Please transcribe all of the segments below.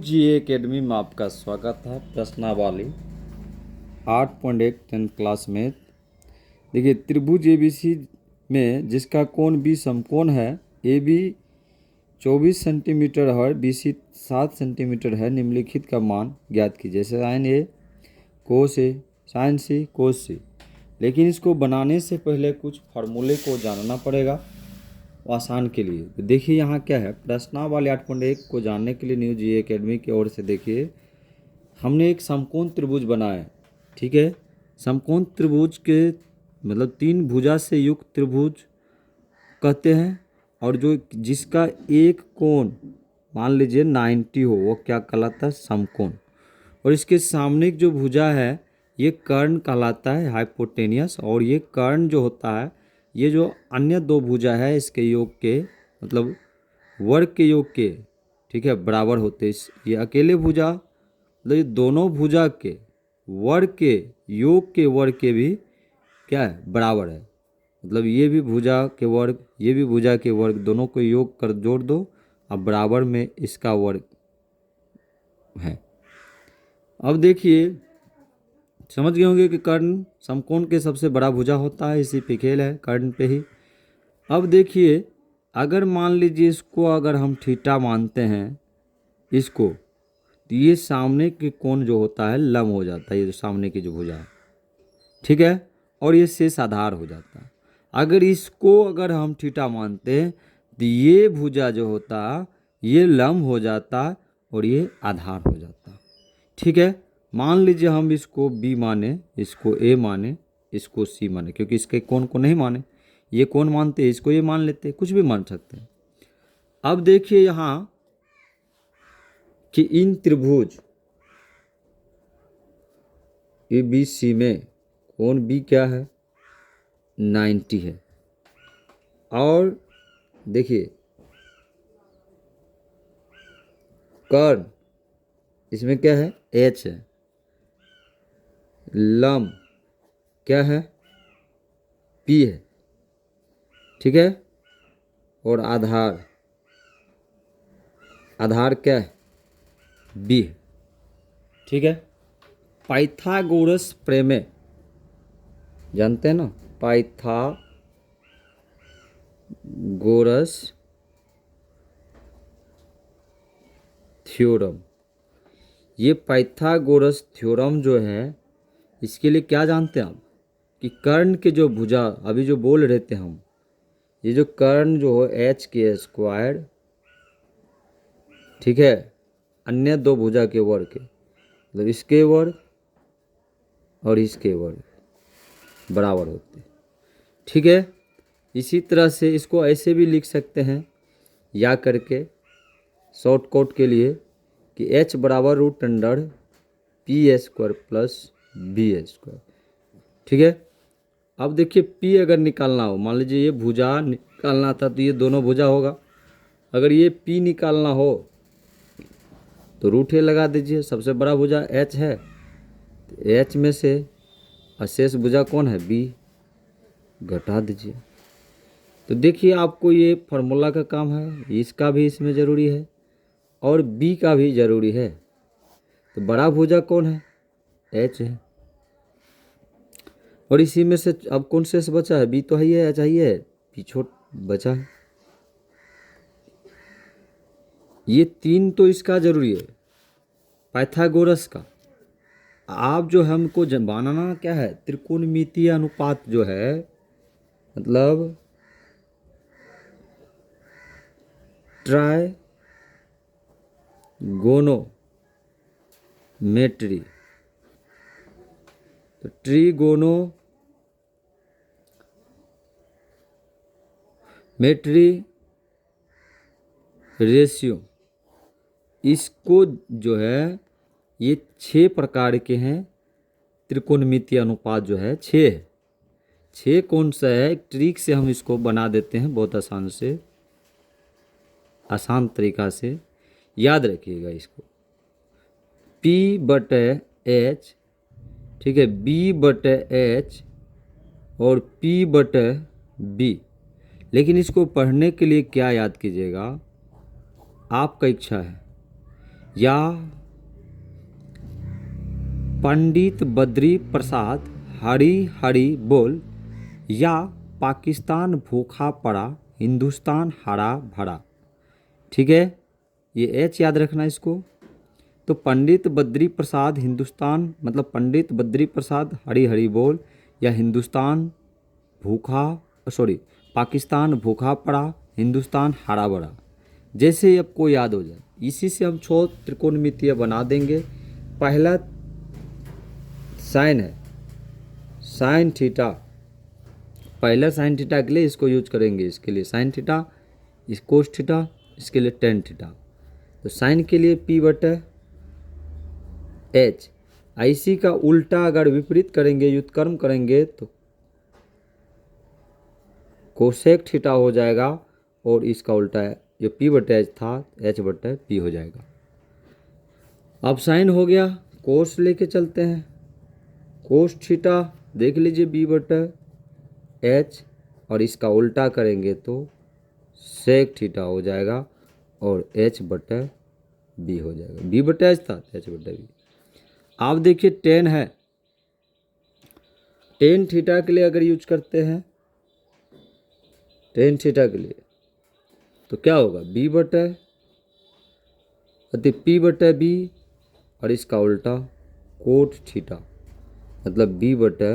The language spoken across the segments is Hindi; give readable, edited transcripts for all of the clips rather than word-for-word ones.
जी एकेडमी में आपका स्वागत है। प्रश्नावली 8.1 10th क्लास में देखिए, त्रिभुज एबीसी में जिसका कोण बी समकोण है, ए बी 24 सेंटीमीटर है, बी सी 7 सेंटीमीटर है, निम्नलिखित का मान ज्ञात कीजिए। जैसे साइन ए कोस ए, साइन सी कोस सी। लेकिन इसको बनाने से पहले कुछ फार्मूले को जानना पड़ेगा आसान के लिए। तो देखिए यहाँ क्या है, प्रश्नावली 8.1 को जानने के लिए न्यू जी एकेडमी की ओर से देखिए हमने एक समकोण त्रिभुज बनाया है। ठीक है, समकोण त्रिभुज के मतलब 3 भुजा से युक्त त्रिभुज कहते हैं, और जो जिसका एक कोण मान लीजिए 90 हो, वो क्या कहलाता है, समकोण। और इसके सामने जो भुजा है ये कर्ण कहलाता है, हाइपोटेनियस। और ये कर्ण जो होता है, ये जो अन्य दो भुजा है इसके योग के मतलब वर्ग के योग के, ठीक है, बराबर होते। ये अकेले भुजा मतलब ये दोनों भुजा के वर्ग के योग के वर्ग के भी क्या है, बराबर है। मतलब ये भी भुजा के वर्ग, ये भी भुजा के वर्ग, दोनों को योग कर जोड़ दो, अब बराबर में इसका वर्ग है। अब देखिए, समझ गए होंगे कि कर्ण समकोण के सबसे बड़ा भुजा होता है, इसी पे खेल है, कर्ण पे ही। अब देखिए, अगर मान लीजिए इसको अगर हम थीटा मानते हैं इसको, तो ये सामने के कोण जो होता है लंब हो जाता है, ये जो सामने की जो भुजा है, ठीक है, और ये शेष आधार हो जाता है। अगर इसको अगर हम थीटा मानते हैं तो ये भुजा जो होता ये लंब हो जाता और ये आधार हो जाता। ठीक है, मान लीजिए हम इसको बी माने, इसको ए माने, इसको सी माने, क्योंकि इसके कोण को नहीं माने, ये कोण मानते हैं, इसको ये मान लेते हैं, कुछ भी मान सकते हैं। अब देखिए यहाँ कि इन त्रिभुज ए बी सी में कोण बी क्या है, 90 है। और देखिए कर्ण इसमें क्या है, एच है, लंब क्या है, पी है, ठीक है, और आधार, आधार क्या है, बी है। ठीक है, पाइथागोरस प्रमेय जानते हैं ना, पाइथागोरस थ्योरम। ये पाइथागोरस थ्योरम जो है, इसके लिए क्या जानते हैं आप, कि कर्ण के जो भुजा अभी जो बोल रहे थे हम, ये जो कर्ण जो हो एच के स्क्वायर, ठीक है, अन्य दो भुजा के वर्ग के मतलब इसके वर्ग और इसके वर्ग बराबर होते हैं। ठीक है, इसी तरह से इसको ऐसे भी लिख सकते हैं या करके शॉर्टकट के लिए कि h बराबर root under p square plus b square. ठीक है, अब देखिए p अगर निकालना हो, मान लीजिए ये भुजा निकालना था तो ये दोनों भुजा होगा। अगर ये p निकालना हो तो रूट ए लगा दीजिए, सबसे बड़ा भुजा h है तो h में से अशेष भुजा कौन है, b, घटा दीजिए। तो देखिए आपको ये फार्मूला का काम है, इसका भी इसमें ज़रूरी है और b का भी ज़रूरी है। तो बड़ा भुजा कौन है, h है, और इसी में से अब कौन शेष बचा है, b तो है ही है, h ही है, p छोट बचा है। ये 3 तो इसका ज़रूरी है पाइथागोरस का। आप जो हमको बनाना क्या है, त्रिकोणमितीय अनुपात जो है, मतलब ट्राइगोनोमेट्री। तो ट्रिगोनोमेट्री रेशियो, इसको जो है ये 6 प्रकार के हैं। त्रिकोणमितीय अनुपात जो है 6 है। 6 कौन सा है, एक ट्रिक से हम इसको बना देते हैं, बहुत आसान से, आसान तरीका से याद रखिएगा इसको। P बटे H, ठीक है, B बटे H और P बटे B। लेकिन इसको पढ़ने के लिए क्या याद कीजिएगा, आपका इच्छा है, या पंडित बद्री प्रसाद हरी हरी बोल, या पाकिस्तान भूखा पड़ा हिंदुस्तान हरा भरा। ठीक है, ये एच याद रखना इसको। तो पंडित बद्री प्रसाद हिंदुस्तान, मतलब पंडित बद्री प्रसाद हरी हरी बोल, या हिंदुस्तान भूखा, सॉरी, पाकिस्तान भूखा पड़ा हिंदुस्तान हरा भरा। जैसे ही आपको याद हो जाए, इसी से हम 6 त्रिकोणमितीय बना देंगे। पहला साइन है साइन थीटा, पहला साइन थीटा के लिए इसको यूज करेंगे, इसके लिए साइन थीटा, इस कोस थीटा, इसके लिए टेन थीटा। तो साइन के लिए पी बटे एच, इसी का उल्टा अगर विपरीत करेंगे, व्युत्क्रम करेंगे तो कोसेक थीटा हो जाएगा, और इसका उल्टा है जो पी बटे एच था, एच बटे पी हो जाएगा। अब साइन हो गया, कोस लेके चलते हैं। कोस थीटा देख लीजिए बी बटे एच, और इसका उल्टा करेंगे तो सेक थीटा हो जाएगा, और एच बटे बी हो जाएगा। बी बटे एच था, एच बटे बी। आप देखिए टेन है, टेन थीटा के लिए अगर यूज करते हैं, टेन थीटा के लिए तो क्या होगा, बी बटे अति पी बटे बी, और इसका उल्टा कोट थीटा, मतलब बी बटे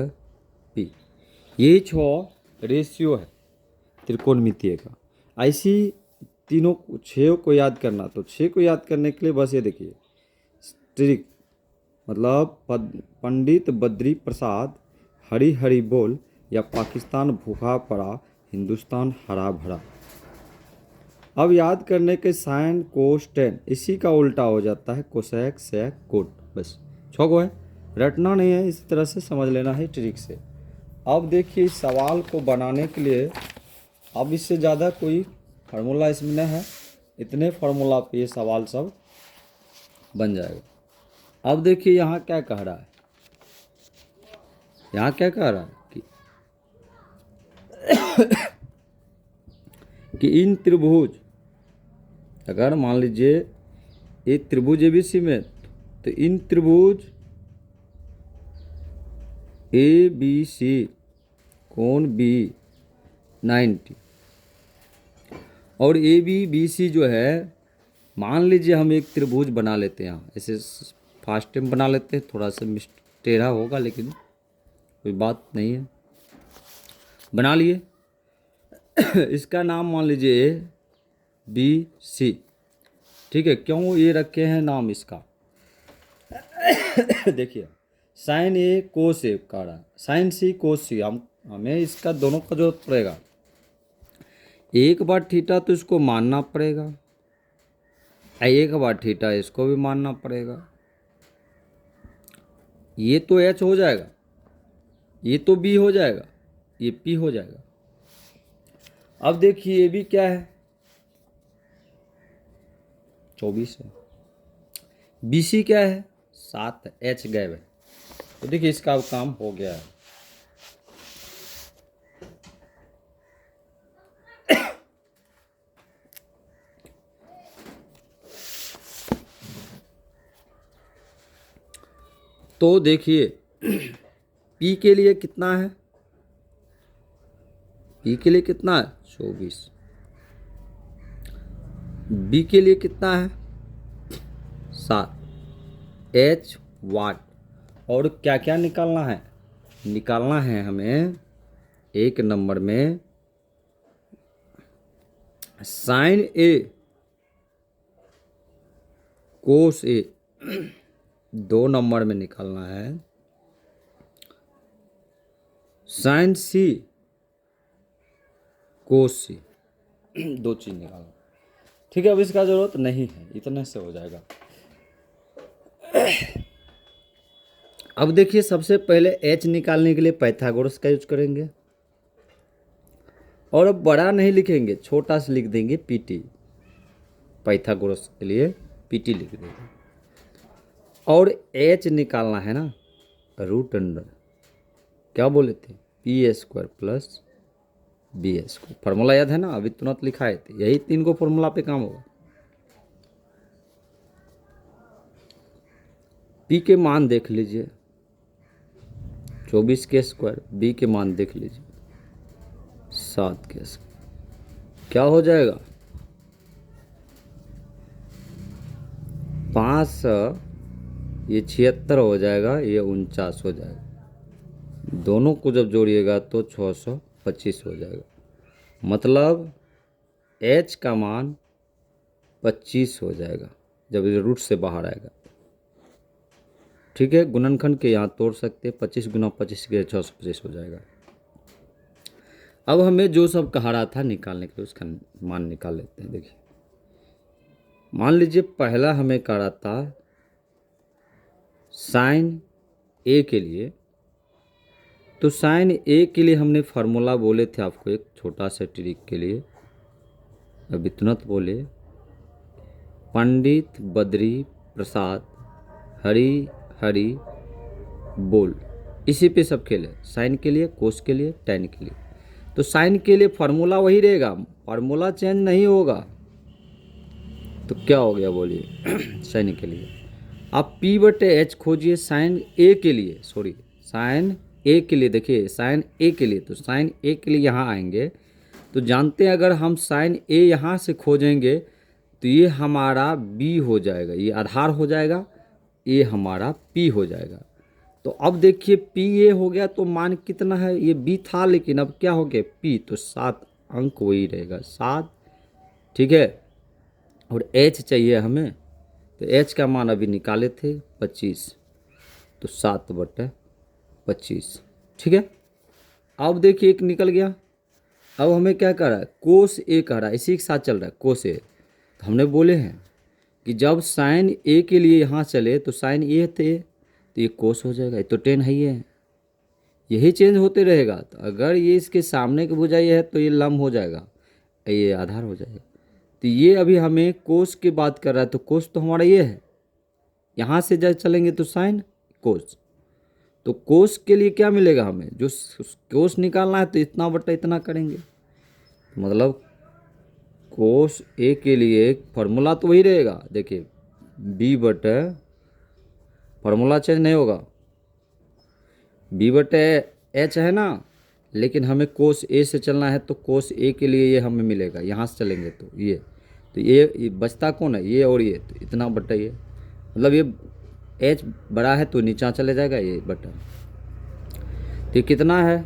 पी। ये 6 रेशियो है त्रिकोणमितीय का। ऐसी तीनों 6 को याद करना, तो 6 को याद करने के लिए बस ये देखिए ट्रिक, मतलब पंडित बद्री प्रसाद हरी हरी बोल, या पाकिस्तान भूखा पड़ा हिंदुस्तान हरा भरा। अब याद करने के साइन कोस टेन, इसी का उल्टा हो जाता है कोसेक सेक कोट। बस 6 को है, रटना नहीं है, इस तरह से समझ लेना है ट्रिक से। अब देखिए इस सवाल को बनाने के लिए, अब इससे ज़्यादा कोई फार्मूला इसमें नहीं है, इतने फार्मूला पे ये सवाल सब बन जाएगा। अब देखिए यहाँ क्या कह रहा है, यहाँ क्या कह रहा है कि इन त्रिभुज, अगर मान लीजिए ये त्रिभुज एबीसी में, तो इन त्रिभुज ए बी सी कोण बी 90, और ए बी बी सी जो है, मान लीजिए हम एक त्रिभुज बना लेते हैं, यहाँ ऐसे फास्ट टाइम बना लेते हैं, थोड़ा सा टेढ़ा होगा लेकिन कोई बात नहीं है, बना लिए। इसका नाम मान लीजिए ए बी सी, ठीक है। क्यों ये रखे हैं नाम इसका, देखिए साइन ए कोस ए का रहा, साइन सी कोस सी, हमें इसका दोनों का जरूरत पड़ेगा। एक बार थीटा तो इसको मानना पड़ेगा, एक बार थीटा इसको भी मानना पड़ेगा। ये तो एच हो जाएगा, ये तो बी हो जाएगा, ये पी हो जाएगा। अब देखिए ये भी क्या है, 24 है, बी सी क्या है 7 है, एच गैप है। तो देखिए इसका अब काम हो गया है। तो देखिए P के लिए कितना है, P के लिए कितना है 24, B के लिए कितना है 7, H वाट। और क्या क्या निकालना है, निकालना है हमें एक नंबर में साइन ए कोस ए, 2 नंबर में निकालना है साइन सी कोस सी, 2 चीज निकालना, ठीक है। अब इसका जरूरत नहीं है, इतने से हो जाएगा। अब देखिए सबसे पहले एच निकालने के लिए पाइथागोरस का यूज करेंगे, और अब बड़ा नहीं लिखेंगे, छोटा सा लिख देंगे पीटी, पाइथागोरस के लिए पीटी लिख देंगे। और एच निकालना है ना, रूट अंडर क्या बोले थे, p square plus b square. Formula याद है ना, अभी तुरंत लिखाए थे, यही 3 को फार्मूला पे काम होगा। पी के मान देख लीजिए, 24 के स्क्वायर, बी के मान देख लीजिए 7 के स्क्वायर, क्या हो जाएगा 5, ये 76 हो जाएगा, ये 49 हो जाएगा। दोनों को जब जोड़िएगा तो 625 हो जाएगा। मतलब h का मान 25 हो जाएगा जब ये रूट से बाहर आएगा। ठीक है, गुणनखंड के यहाँ तोड़ सकते, 25 गुना 25 के 625 हो जाएगा। अब हमें जो सब कहा रहा था निकालने के लिए उसका मान निकाल लेते हैं। देखिए, मान लीजिए पहला हमें कहा रहा था साइन ए के लिए, तो साइन ए के लिए हमने फार्मूला बोले थे आपको एक छोटा सा ट्रिक के लिए, अब इतना तो बोले, पंडित बद्री प्रसाद हरी हरी बोल, इसी पे सब खेले, साइन के लिए, कोस के लिए, टैन के लिए। तो साइन के लिए फार्मूला वही रहेगा, फार्मूला चेंज नहीं होगा। तो क्या हो गया बोलिए साइन के लिए आप P/H खोजिए साइन ए के लिए, सॉरी साइन ए के लिए। देखिए साइन ए के लिए, तो साइन ए के लिए यहाँ आएंगे तो जानते हैं अगर हम साइन ए यहाँ से खोजेंगे तो ये हमारा B हो जाएगा, ये आधार हो जाएगा, ये हमारा P हो जाएगा। तो अब देखिए P ये हो गया तो मान कितना है, ये B था लेकिन अब क्या हो गया P, तो 7 अंक वही रहेगा 7। ठीक है, और H चाहिए हमें, तो H का मान अभी निकाले थे 25, तो 7/25। ठीक है, अब देखिए एक निकल गया। अब हमें क्या कर रहा है, कोस ए कह रहा है, इसी के साथ चल रहा है कोस ए। तो हमने बोले हैं कि जब साइन ए के लिए यहाँ चले तो साइन ए थे तो ये कोस हो जाएगा, ये तो टेन है, ये यही चेंज होते रहेगा। तो अगर ये इसके सामने की भुजा ये है तो ये लंब हो जाएगा, ये आधार हो जाएगा। तो ये अभी हमें कोस की बात कर रहा है, तो कोस तो हमारा ये है, यहाँ से जब चलेंगे तो साइन कोस, तो कोस के लिए क्या मिलेगा हमें, जो कोस निकालना है तो इतना बटा इतना करेंगे। मतलब कोस ए के लिए फार्मूला तो वही रहेगा, देखिए B/, फार्मूला चेंज नहीं होगा, B/H है ना, लेकिन हमें कोस ए से चलना है तो कोस ए के लिए ये हमें मिलेगा, यहाँ से चलेंगे तो ये बचता कौन है, ये और ये, तो इतना बटा ये, मतलब ये H बड़ा है तो नीचा चले जाएगा ये बटा। तो ये कितना है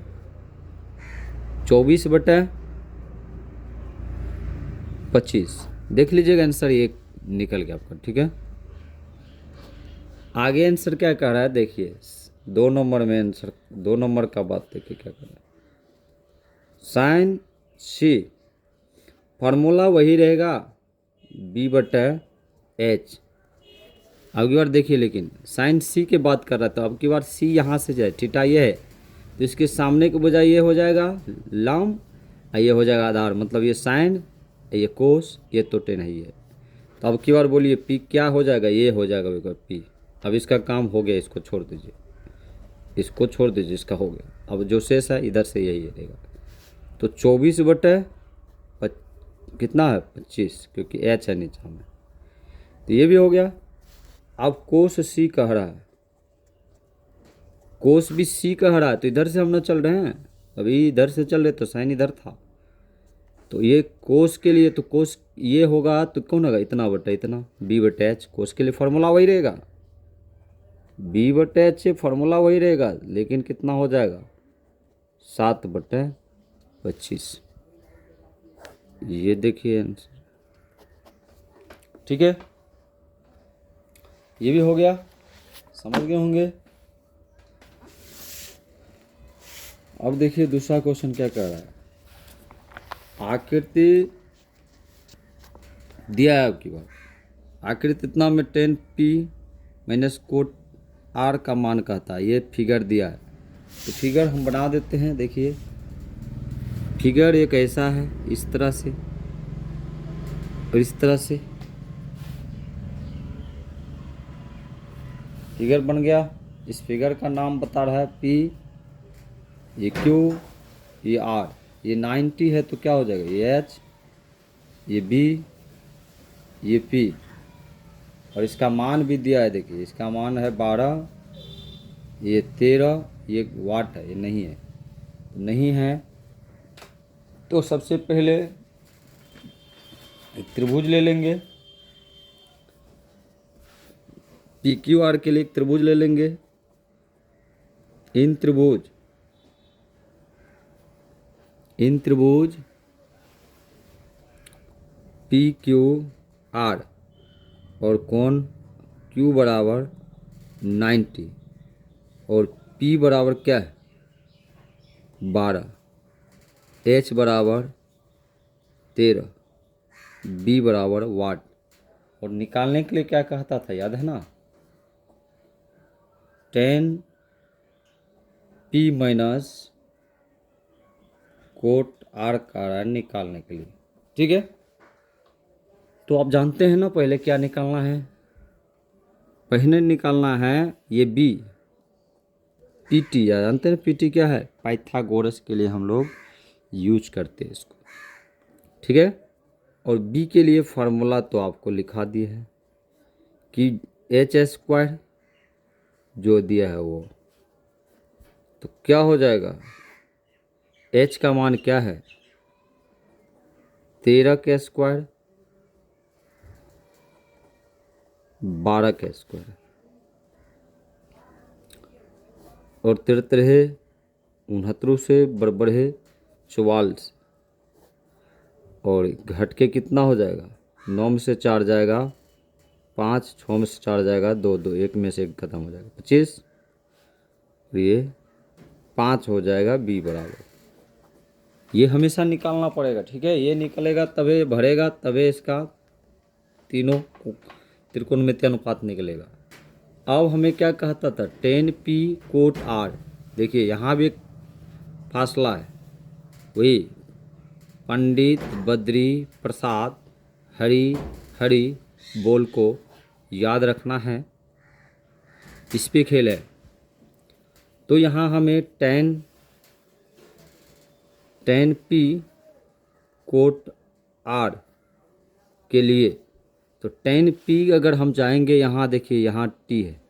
24/25। देख लीजिएगा आंसर ये निकल गया आपका। ठीक है, आगे आंसर क्या कह रहा है, देखिए 2 नंबर में आंसर, 2 नंबर का बात देखिए क्या कर रहा है, साइन सी फार्मूला वही रहेगा B/H। अब की बार देखिए, लेकिन साइन सी की बात कर रहा था, अब की बार सी यहाँ से जाए, थीटा ये है तो इसके सामने के बजाय ये हो जाएगा लंब, ये हो जाएगा आधार, मतलब ये साइन, ये कोस, ये तो टेन है ये। तो अब की बार बोलिए P क्या हो जाएगा, ये हो जाएगा P। अब इसका काम हो गया, इसको छोड़ दीजिए, इसको छोड़ दीजिए, इसका हो गया। अब जो शेष है इधर से यही रहेगा, तो 24/ कितना है 25, क्योंकि H है नीचे में, तो ये भी हो गया। अब कोस सी कह रहा है, कोस भी सी कह रहा है, तो इधर से हम ना चल रहे हैं, अभी इधर से चल रहे तो साइन इधर था, तो ये कोस के लिए, तो कोस ये होगा तो कौन होगा, इतना बटा इतना B/H। कोस के लिए फार्मूला वही रहेगा, B/H से फार्मूला वही रहेगा, लेकिन कितना हो जाएगा 7/25। ये देखिए आंसर। ठीक है, ये भी हो गया, समझ गए होंगे। अब देखिए दूसरा क्वेश्चन क्या कह रहा है, आकृति दिया है आपकी बात, आकृति इतना में 10P- कोट R का मान कहता है, ये फिगर दिया है, तो फिगर हम बना देते हैं। देखिए फिगर एक ऐसा है, इस तरह से और इस तरह से फिगर बन गया। इस फिगर का नाम बता रहा है P, ये Q, ये R, ये 90 है तो क्या हो जाएगा, ये H, ये B, ये P, और इसका मान भी दिया है। देखिए इसका मान है 12, ये 13, ये वाट है, ये नहीं है। नहीं है तो सबसे पहले एक त्रिभुज ले लेंगे, पी क्यू आर के लिए एक त्रिभुज ले लेंगे। इन त्रिभुज पी क्यू आर और कोण Q बराबर 90 और P बराबर क्या है 12, H बराबर 13, B बराबर वाट। और निकालने के लिए क्या कहता था याद है ना, 10P माइनस कोट R का निकालने के लिए। ठीक है, तो आप जानते हैं ना पहले क्या निकालना है। पहले निकालना है ये B, PT, या जानते हैं PT क्या है, पाइथागोरस के लिए हम लोग यूज करते हैं इसको। ठीक है, और B के लिए फार्मूला तो आपको लिखा दिया है कि h² जो दिया है वो, तो क्या हो जाएगा, h का मान क्या है 13 का स्क्वायर 12 का स्क्वायर और 13 69 से बराबर है 44 और घट के कितना हो जाएगा, 9 में से 4 जाएगा 5, 6 में से 4 जाएगा 2, 2 एक में से एक खत्म हो जाएगा 25, ये 5 हो जाएगा B बराबर। ये हमेशा निकालना पड़ेगा। ठीक है, ये निकलेगा तभी भरेगा, तभी इसका तीनों त्रिकोणमितीय अनुपात निकलेगा। अब हमें क्या कहता था 10P कोट R। देखिए यहाँ भी एक फासला है, वही पंडित बद्री प्रसाद हरि बोल को याद रखना है, इस पे खेल है। तो यहाँ हमें 10P कोट R के लिए, तो 10P अगर हम जाएंगे यहाँ, देखिए यहाँ T है,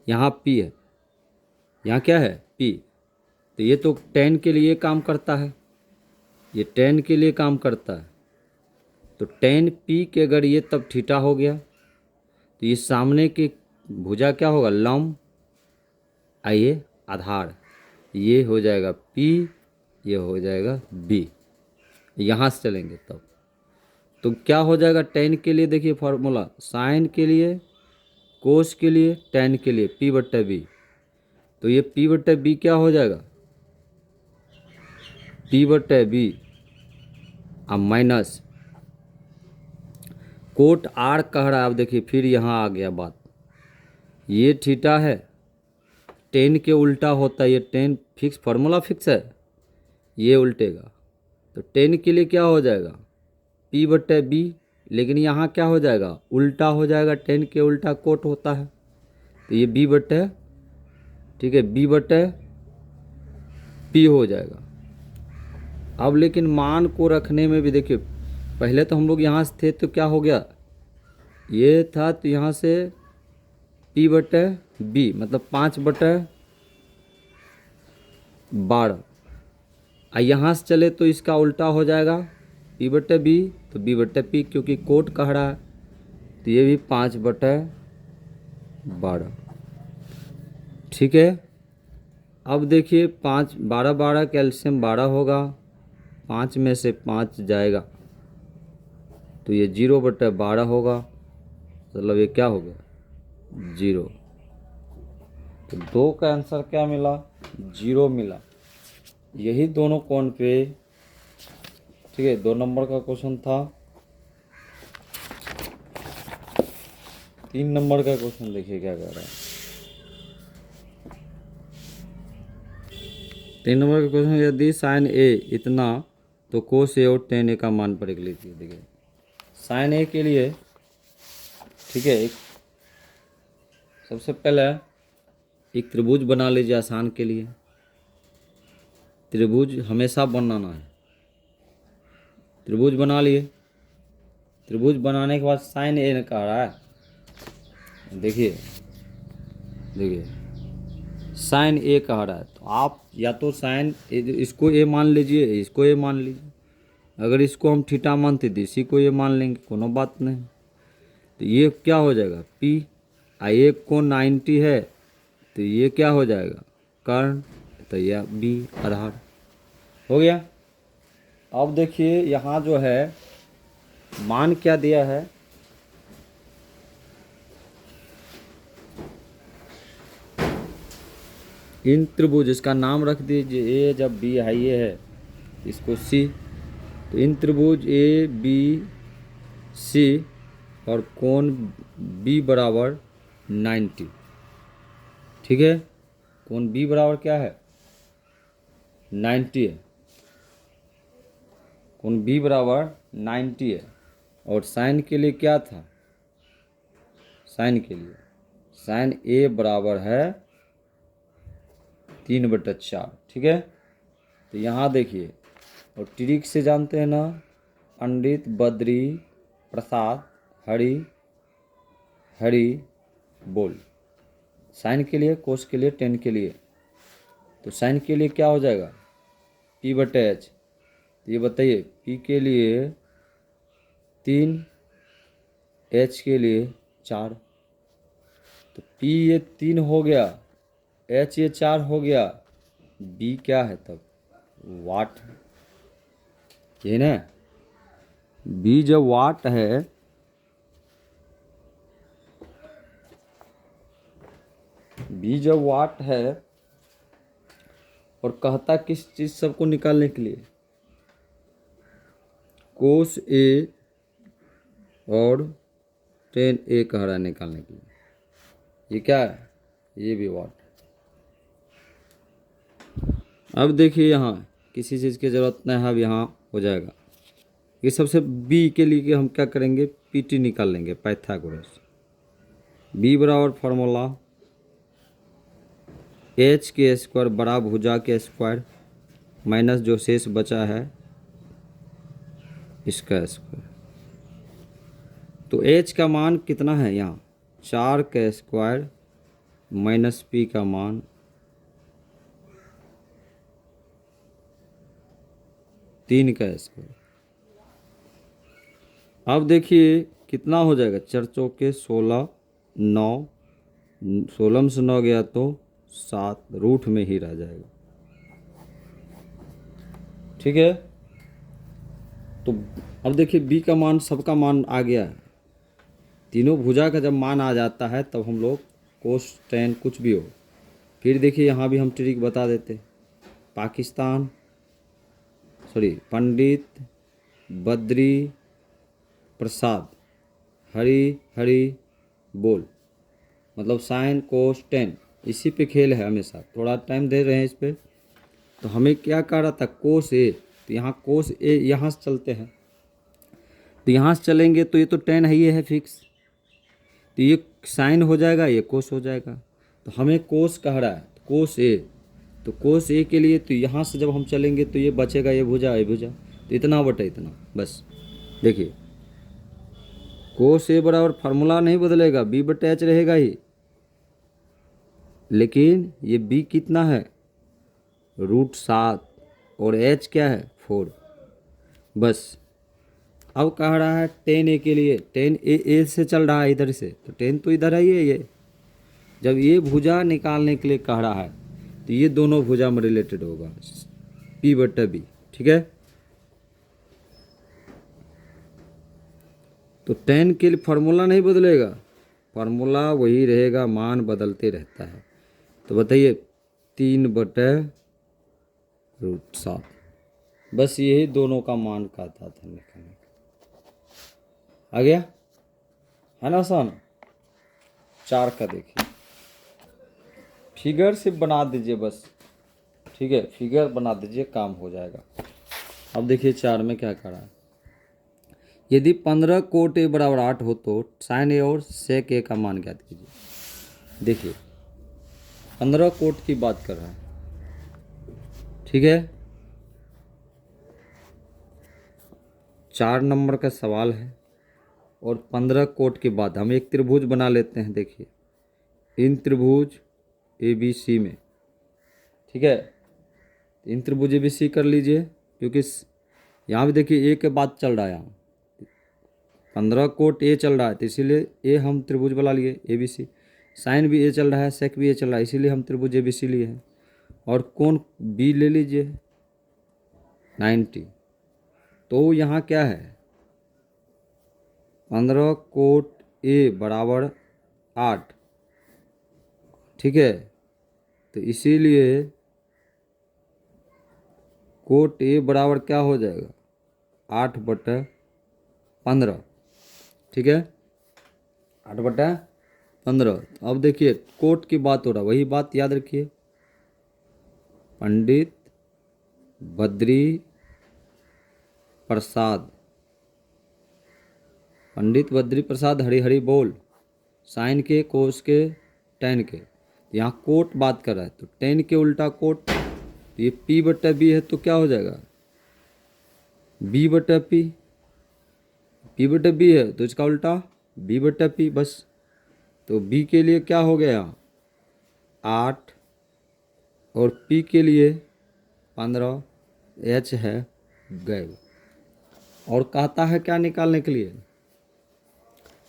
यहाँ P है, यहाँ क्या है P, तो ये तो 10 के लिए काम करता है, ये 10 के लिए काम करता है। तो 10P के अगर ये तब थीटा हो गया तो ये सामने की भुजा क्या होगा लंब, आइए आधार, ये हो जाएगा P, ये हो जाएगा B। यहाँ से चलेंगे तब तो क्या हो जाएगा 10 के लिए, देखिए फार्मूला साइन के लिए, कोस के लिए, tan के लिए P/B। तो ये P/B क्या हो जाएगा P/B अब माइनस कोट R कह रहा है। अब देखिए फिर यहाँ आ गया बात, ये थीटा है 10 के उल्टा होता है, ये 10 फिक्स फार्मूला फिक्स है, ये उल्टेगा तो 10 के लिए क्या हो जाएगा P/B, लेकिन यहाँ क्या हो जाएगा उल्टा हो जाएगा, 10 के उल्टा कोट होता है, तो ये B/, ठीक है B/P हो जाएगा। अब लेकिन मान को रखने में भी देखिए, पहले तो हम लोग यहाँ से थे तो क्या हो गया, ये था तो यहाँ से P/B मतलब 5/12, यहाँ से चले तो इसका उल्टा हो जाएगा P/B, तो B/P क्योंकि कोट कह रहा है, तो ये भी 5/12। ठीक है, अब देखिए 5 12 12 कैल्शियम 12 होगा, 5 में से 5 जाएगा तो ये 0/12 होगा, मतलब ये क्या हो गया 0। तो 2 का आंसर क्या मिला 0 मिला। यही दोनों कोण पे, ठीक है 2 नंबर का क्वेश्चन था। 3 नंबर का क्वेश्चन देखिए क्या कह रहा है। 3 नंबर का क्वेश्चन, यदि साइन A इतना तो कोस A और tan A का मान पर लीजिए। देखिए साइन A के लिए, ठीक है, एक सबसे पहले एक त्रिभुज बना लीजिए आसान के लिए। त्रिभुज हमेशा बनाना है, त्रिभुज बना लिए। त्रिभुज बनाने के बाद साइन A कह रहा है, देखिए देखिए साइन ए कह रहा है, तो आप या तो साइन इसको ए मान लीजिए, इसको ए मान लीजिए। अगर इसको हम थीटा मानते तो इसी को ये मान लेंगे, कोनो बात नहीं। तो ये क्या हो जाएगा पी, एक कोण 90 है तो ये क्या हो जाएगा कर्ण, तो यह बी आधार हो गया। अब देखिए यहाँ जो है मान क्या दिया है, इन त्रिभुज, इसका नाम रख दीजिए ए, जब बी हाई ये है इसको सी। तो इन त्रिभुज ए बी सी और कोण बी बराबर 90, ठीक है। कोण बी बराबर क्या है 90 है, कोण बी बराबर 90 है। और साइन के लिए क्या था, साइन के लिए साइन ए बराबर है 3/4, ठीक है। तो यहाँ देखिए, और ट्रिक से जानते हैं ना, पंडित बद्री प्रसाद हरि हरि बोल। साइन के लिए, कोस के लिए, टेन के लिए। तो साइन के लिए क्या हो जाएगा P/H। तो ये बताइए P के लिए 3, H के लिए 4। तो P ये 3 हो गया, H ये 4 हो गया, B क्या है तब वाट, ये ना B जब वाट है B जब वाट है और कहता किस चीज़ सबको निकालने के लिए, कोस ए और टेन ए कह रहा है निकालने के लिए। ये क्या है, ये भी वाट। अब देखिए यहाँ किसी चीज़ की ज़रूरत नहीं है, अब यहाँ हो जाएगा। ये सबसे बी के लिए हम क्या करेंगे, पीटी निकाल लेंगे, पाइथागोरस। बी बराबर फार्मूला एच के स्क्वायर बड़ा भुजा के स्क्वायर माइनस जो शेष बचा है इसका स्क्वायर। तो एच का मान कितना है यहाँ 4 का स्क्वायर माइनस पी का मान 3 का स्क्वायर। अब देखिए कितना हो जाएगा, 4 चौके 16, 9, 16 में से 9 गया तो 7, रूट में ही रह जाएगा, ठीक है। तो अब देखिए बी का मान, सबका मान आ गया है। तीनों भुजा का जब मान आ जाता है तब हम लोग कोस टेन कुछ भी हो। फिर देखिए यहाँ भी हम ट्रिक बता देते, पाकिस्तान पंडित बद्री प्रसाद हरि हरि बोल, मतलब साइन कोस टेन, इसी पे खेल है हमेशा। थोड़ा टाइम दे रहे हैं इस पे। तो हमें क्या कह रहा था कोस ए, तो यहाँ कोस ए यहाँ से चलते हैं, तो यहाँ से चलेंगे तो ये तो टेन है, ये है फिक्स, तो ये साइन हो जाएगा, ये कोस हो जाएगा। तो हमें कोस कह रहा है, कोस ए, तो कोस ए के लिए तो यहाँ से जब हम चलेंगे तो ये बचेगा, ये भुजा ये भुजा, तो इतना बटा इतना, बस। देखिए कोस ए बराबर फार्मूला नहीं बदलेगा, B/H रहेगा ही, लेकिन ये B कितना है √7 और H क्या है 4, बस। अब कह रहा है 10A के लिए, 10A से चल रहा है इधर से, तो 10 तो इधर है ये। जब ये भुजा निकालने के लिए कह रहा है तो ये दोनों भुजा में रिलेटेड होगा P/B, ठीक है। तो 10 के लिए फार्मूला नहीं बदलेगा, फार्मूला वही रहेगा, मान बदलते रहता है। तो बताइए 3/√7, बस यही दोनों का मान का था निकालने का। आ गया है ना आसान। 4 का देखिए, फिगर सिर्फ बना दीजिए बस, ठीक है, फिगर बना दीजिए काम हो जाएगा। अब देखिए 4 में क्या करा है, यदि 15 कोट ए बराबर 8 हो तो साइन ए और सेक ए का मान ज्ञात कीजिए। देखिए 15 कोट की बात कर रहा है, ठीक है। 4 नंबर का सवाल है और 15 कोट के बाद हम एक त्रिभुज बना लेते हैं। देखिए इन त्रिभुज ABC में, ठीक है, इन त्रिभुज ABC कर लीजिए, क्योंकि यहाँ भी देखिए ए के बाद चल रहा है, यहाँ 15 कोट ए चल रहा है, तो इसीलिए ए हम त्रिभुज बना लिए ABC। साइन भी ए चल रहा है, सेक भी ए चल रहा है, इसीलिए हम त्रिभुज ABC लिए हैं। और कोण बी ले लीजिए 90। तो यहाँ क्या है, 15 कोट ए बराबर 8, ठीक है। तो इसीलिए कोट ए बराबर क्या हो जाएगा, 8/15, ठीक है, 8/15। अब देखिए कोट की बात हो रहा है, वही बात याद रखिए, पंडित बद्री प्रसाद, पंडित बद्री प्रसाद हरि हरि बोल, साइन के, कोस के, टेन के। यहाँ कोट बात कर रहा है, तो टेन के उल्टा कोट, तो ये P/B है, तो क्या हो जाएगा B/P, P/B है तो इसका उल्टा B/P बस। तो B के लिए क्या हो गया 8 और P के लिए 15, H है गैब। और कहता है क्या निकालने के लिए,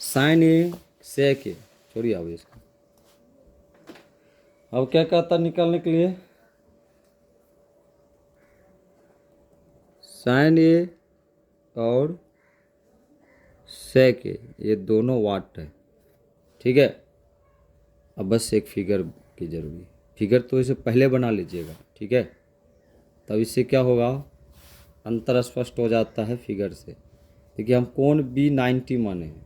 साइन ए सेक ए, छोड़िए अब इसको। अब क्या कहता निकालने के लिए, साइन ए और सेक ए, ये दोनों वाट है, ठीक है। अब बस एक फिगर की जरूरी है, फिगर तो इसे पहले बना लीजिएगा, ठीक है, तब इससे क्या होगा, अंतर स्पष्ट हो जाता है फिगर से। देखिए हम कोण B90 माने हैं,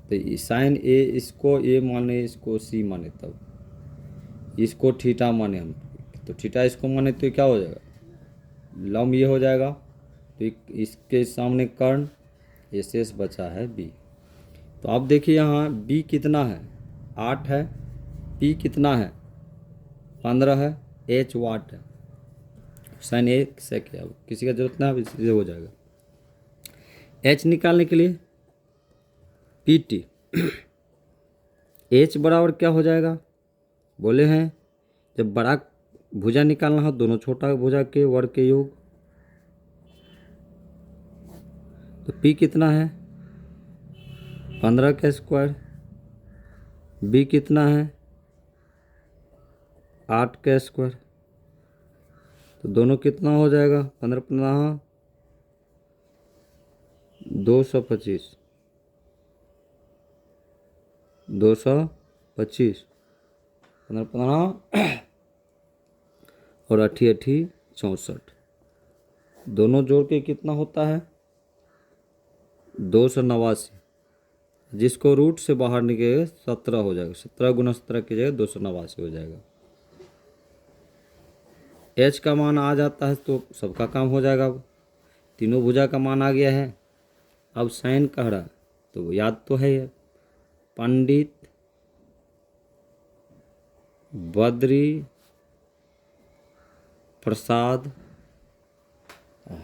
तो साइन ए इसको ए माने, इसको C माने, तब इसको थीटा माने हम, तो थीटा इसको माने, तो क्या हो जाएगा, लंब ये हो जाएगा, तो इसके सामने कर्ण, ये शेष बचा है B। तो अब देखिए यहाँ B कितना है, 8 है, P कितना है 15 है, H वाट है, साइन ए सेक है। अब किसी का जरूरत ना, इससे हो जाएगा। H निकालने के लिए PT, H बराबर क्या हो जाएगा, बोले हैं जब बड़ा भुजा निकालना हो दोनों छोटा भुजा के वर्ग के योग, तो P कितना है 15 का स्क्वायर, B कितना है 8 का स्क्वायर, तो दोनों कितना हो जाएगा, 15 225, 225, 15 और 8 64, दोनों जोड़ के कितना होता है 289, जिसको रूट से बाहर निकलेगा 17 हो जाएगा, 17 × 17 की जगह 289 हो जाएगा। H का मान आ जाता है तो सबका काम हो जाएगा। अब तीनों भुजा का मान आ गया है। अब साइन कह रहा तो याद तो है, ये पंडित बद्री प्रसाद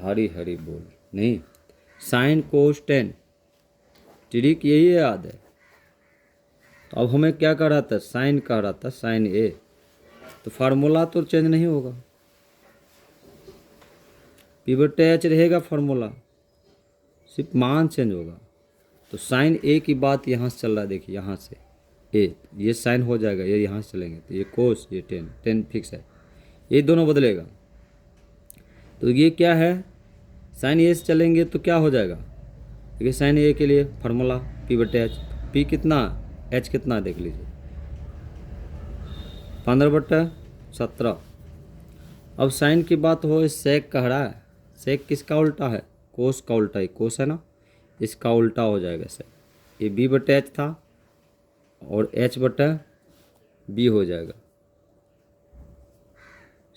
हरि हरि बोल, नहीं, साइन कोस टेन, ट्रिक यही याद है। तो अब हमें क्या कह रहा था, साइन कह रहा था, साइन ए, तो फार्मूला तो चेंज नहीं होगा, P/H रहेगा फार्मूला, सिर्फ मान चेंज होगा। तो साइन ए की बात यहाँ से चल रहा है, देखिए यहाँ से ए, ये साइन हो जाएगा, ये यहाँ से चलेंगे, तो ये कोस, ये टेन फिक्स है, ये दोनों बदलेगा। तो ये क्या है, साइन ए से चलेंगे तो क्या हो जाएगा, देखिए साइन ए के लिए फार्मूला P/H, P कितना, H कितना देख लीजिए 15/17। अब साइन की बात हो, सेक कह रहा है, सेक किसका उल्टा है, कोस का उल्टा है, कोस है ना, इसका उल्टा हो जाएगा सेक, ये B/H था और H/B हो जाएगा।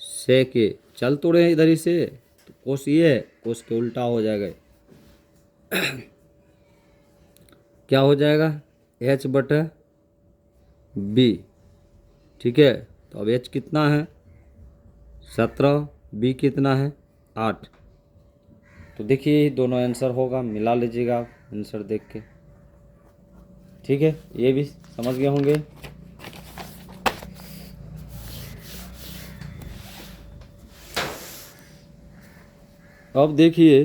सेक ए चल तो रहे इधर ही से, तो कोस ये है, कोस के उल्टा हो जाएगा क्या हो जाएगा H/B, ठीक है। तो अब H कितना है 17, B कितना है 8। तो देखिए दोनों आंसर होगा, मिला लीजिएगा आप। आंसर देख के। ठीक है, ये भी समझ गए होंगे। अब देखिए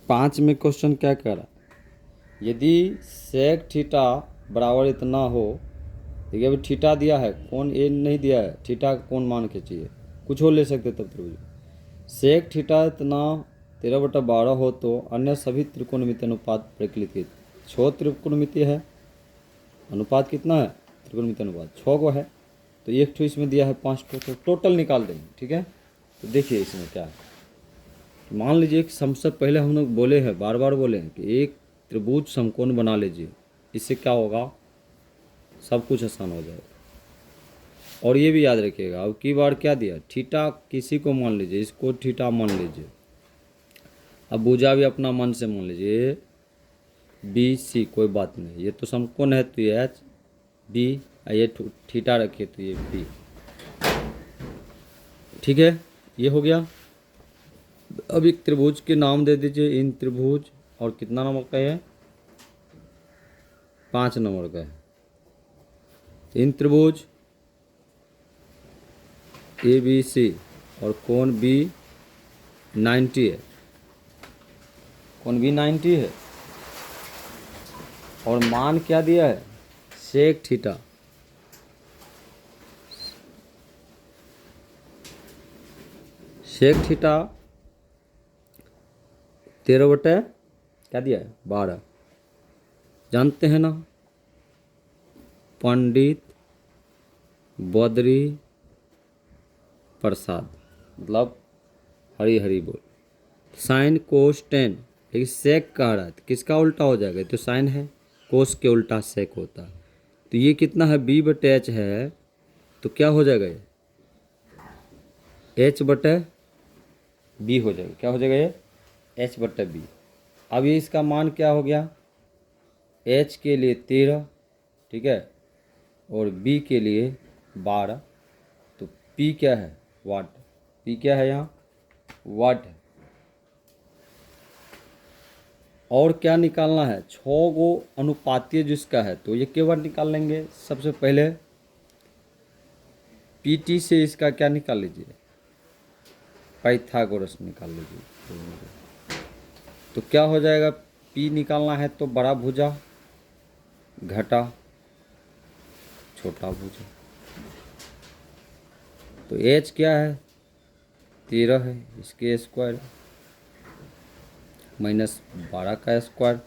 5 में क्वेश्चन क्या कह रहा, यदि सेक थीटा बराबर इतना हो। देखिए अभी थीटा दिया है, कौन ए नहीं दिया है, थीटा कौन मान के चाहिए, कुछ हो ले सकते तब त्रिभुज। सेक थीटा इतना 13/12 हो तो अन्य सभी त्रिकोणमितीय अनुपात परिकलित। 6 त्रिकोणमितीय है, अनुपात कितना है, त्रिकोणमितीय अनुपात 6 को है, तो एक ठो इसमें दिया है 5 ठो, तो टोटल निकाल देंगे। ठीक है, तो देखिए इसमें क्या है। मान लीजिए कि सबसे पहले हम लोग बोले हैं, बार बार बोले हैं कि एक त्रिभुज समकोण बना लीजिए। इससे क्या होगा, सब कुछ आसान हो जाएगा। और ये भी याद रखिएगा, अब की बार क्या दिया, थीटा किसी को मान लीजिए, इसको थीटा मान लीजिए। अब भुजा भी अपना मन से मान लीजिए, बी सी, कोई बात नहीं, ये तो समकोण है तो ये एच बी, ये थीटा रखिए तो ये बी। ठीक है, ये हो गया। अब एक त्रिभुज के नाम दे दीजिए, इन त्रिभुज, और कितना नंबर का है, 5 नंबर का है। इन त्रिभुज ए बी सी और कोण बी 90 है, कोण बी 90 है, और मान क्या दिया है, सेक थीटा। सेक थीटा 13 क्या दिया है, 12। जानते हैं ना, पंडित बद्री प्रसाद, मतलब हरी हरी बोल। साइन कोस टेन, लेकिन सेक कह रहा है तो किसका उल्टा हो जाएगा, तो साइन है, कोस के उल्टा सेक होता है। तो ये कितना है, बी बटे एच है, तो क्या हो जाएगा, ये एच बटे बी हो जाएगा। क्या हो जाएगा, ये एच बटे बी। अब ये इसका मान क्या हो गया, एच के लिए 13, ठीक है, और बी के लिए 12। तो पी क्या है, वाट। पी क्या है यहाँ, वाट है। और क्या निकालना है, 6 गो अनुपातीय जिसका है, तो ये केवल निकाल लेंगे। सबसे पहले पीटी से इसका क्या निकाल लीजिए, पाइथागोरस निकाल लीजिए। तो क्या हो जाएगा, पी निकालना है तो बड़ा भुजा घटा छोटा भुजा, तो एच क्या है, 13 है, इसके स्क्वायर माइनस 12 का स्क्वायर,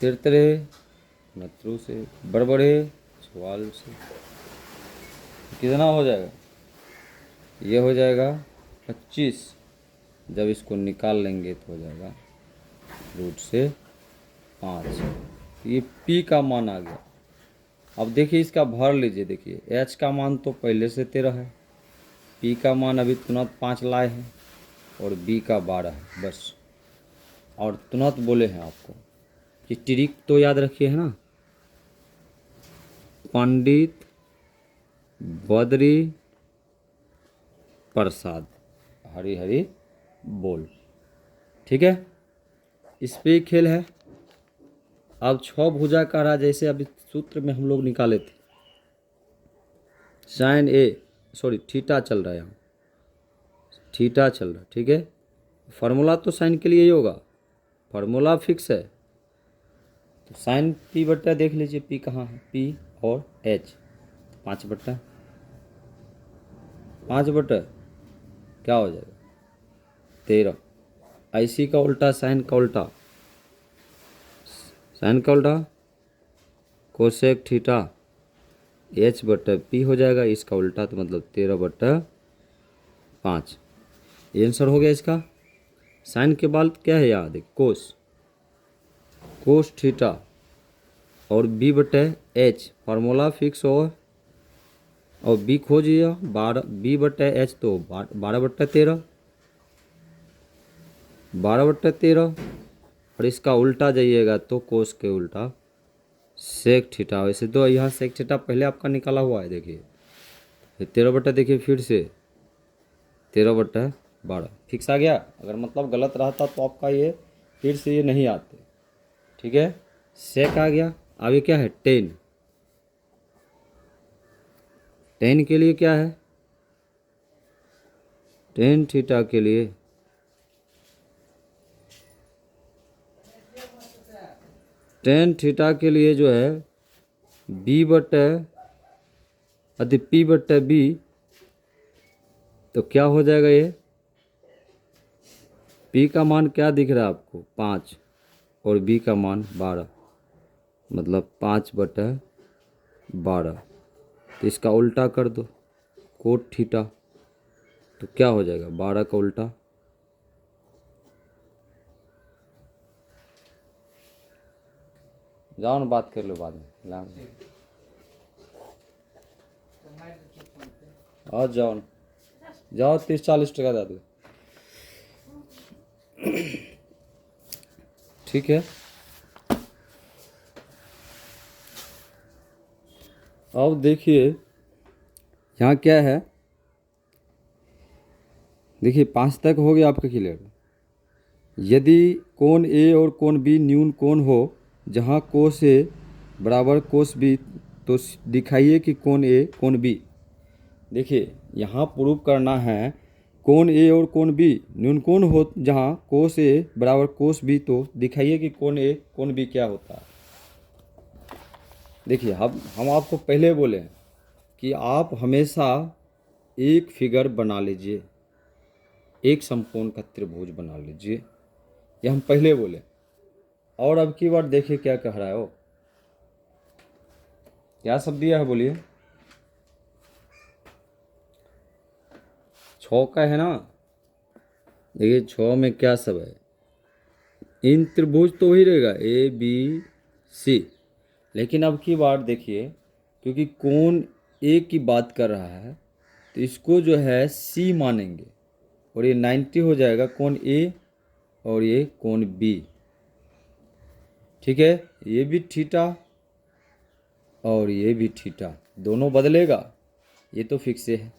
13 उनहत्तर से बड़बड़े 44 से कितना हो जाएगा, ये हो जाएगा 25। जब इसको निकाल लेंगे तो हो जाएगा √5। ये P का मान आ गया। अब देखिए इसका भर लीजिए, देखिए H का मान तो पहले से 13 है, P का मान अभी तुरंत 5 लाए हैं, और B का 12 है बस। और तुरंत बोले हैं आपको कि ट्रिक तो याद रखिए है ना, पंडित बद्री प्रसाद हरी हरी बोल। ठीक है, इस पे खेल है। अब 6 भुजा का रहा, जैसे अभी सूत्र में हम लोग निकाले थे, साइन थीटा चल रहा है यहाँ, थीटा चल रहा है। ठीक है, फार्मूला तो साइन के लिए ही होगा, फार्मूला फिक्स है। तो साइन पी बट्टा देख लीजिए, पी कहाँ है, पी और एच 5 बट्टा क्या हो जाएगा, 13। IC का उल्टा साइन का उल्टा, साइन का उल्टा कोसेक थीटा, एच बट्टा पी हो जाएगा, इसका उल्टा तो मतलब 13/5। ये आंसर हो गया इसका। साइन के बाद क्या है याद है, कोस थीटा और बी बटे एच, फार्मूला फिक्स हो, और बी खोजिए 12, बी बटे एच तो 12/13, 12/13, और इसका उल्टा जाइएगा तो कोस के उल्टा सेक थीटा। वैसे तो यहाँ सेक थीटा पहले आपका निकाला हुआ है, देखिए ये 13/, देखिए फिर से 13/12 फिक्स आ गया। अगर मतलब गलत रहता तो आपका ये फिर से ये नहीं आते। ठीक है, सेक आ गया। अब ये क्या है, 10। 10 के लिए क्या है, 10 थीटा के लिए 10 थीटा के लिए जो है P/B, तो क्या हो जाएगा ये, P का मान क्या दिख रहा है आपको, 5, और B का मान 12, मतलब 5/12। तो इसका उल्टा कर दो, कोट थीटा, तो क्या हो जाएगा 12 का उल्टा। जाओ ना, बात कर लो बाद में, और जाओ ना, जाओ 30-40 टका दे दो। ठीक है, अब देखिए यहाँ क्या है, देखिए 5 तक हो गया आपका क्लियर। यदि कोण ए और कोण बी न्यून कोण हो जहाँ कोस ए बराबर कोस बी, तो दिखाइए कि कोण ए कोण बी। देखिए यहाँ प्रूव करना है कोण ए और कोण बी न्यून कोण हो जहाँ कोस ए बराबर कोस बी, तो दिखाइए कि कोण ए कोण बी क्या होता है। देखिए हम आपको पहले बोले कि आप हमेशा एक फिगर बना लीजिए, एक समकोण का त्रिभुज बना लीजिए, ये हम पहले बोले। और अब की बार देखिए क्या कह रहा है वो, क्या सब दिया है बोलिए, 6 का है ना। देखिए 6 में क्या सब है, इन त्रिभुज तो वही रहेगा ABC, लेकिन अब की बार देखिए क्योंकि कोण ए की बात कर रहा है तो इसको जो है C मानेंगे, और ये 90 हो जाएगा कोण ए और ये कोण बी। ठीक है, ये भी थीटा और ये भी थीटा, दोनों बदलेगा, ये तो फिक्स है।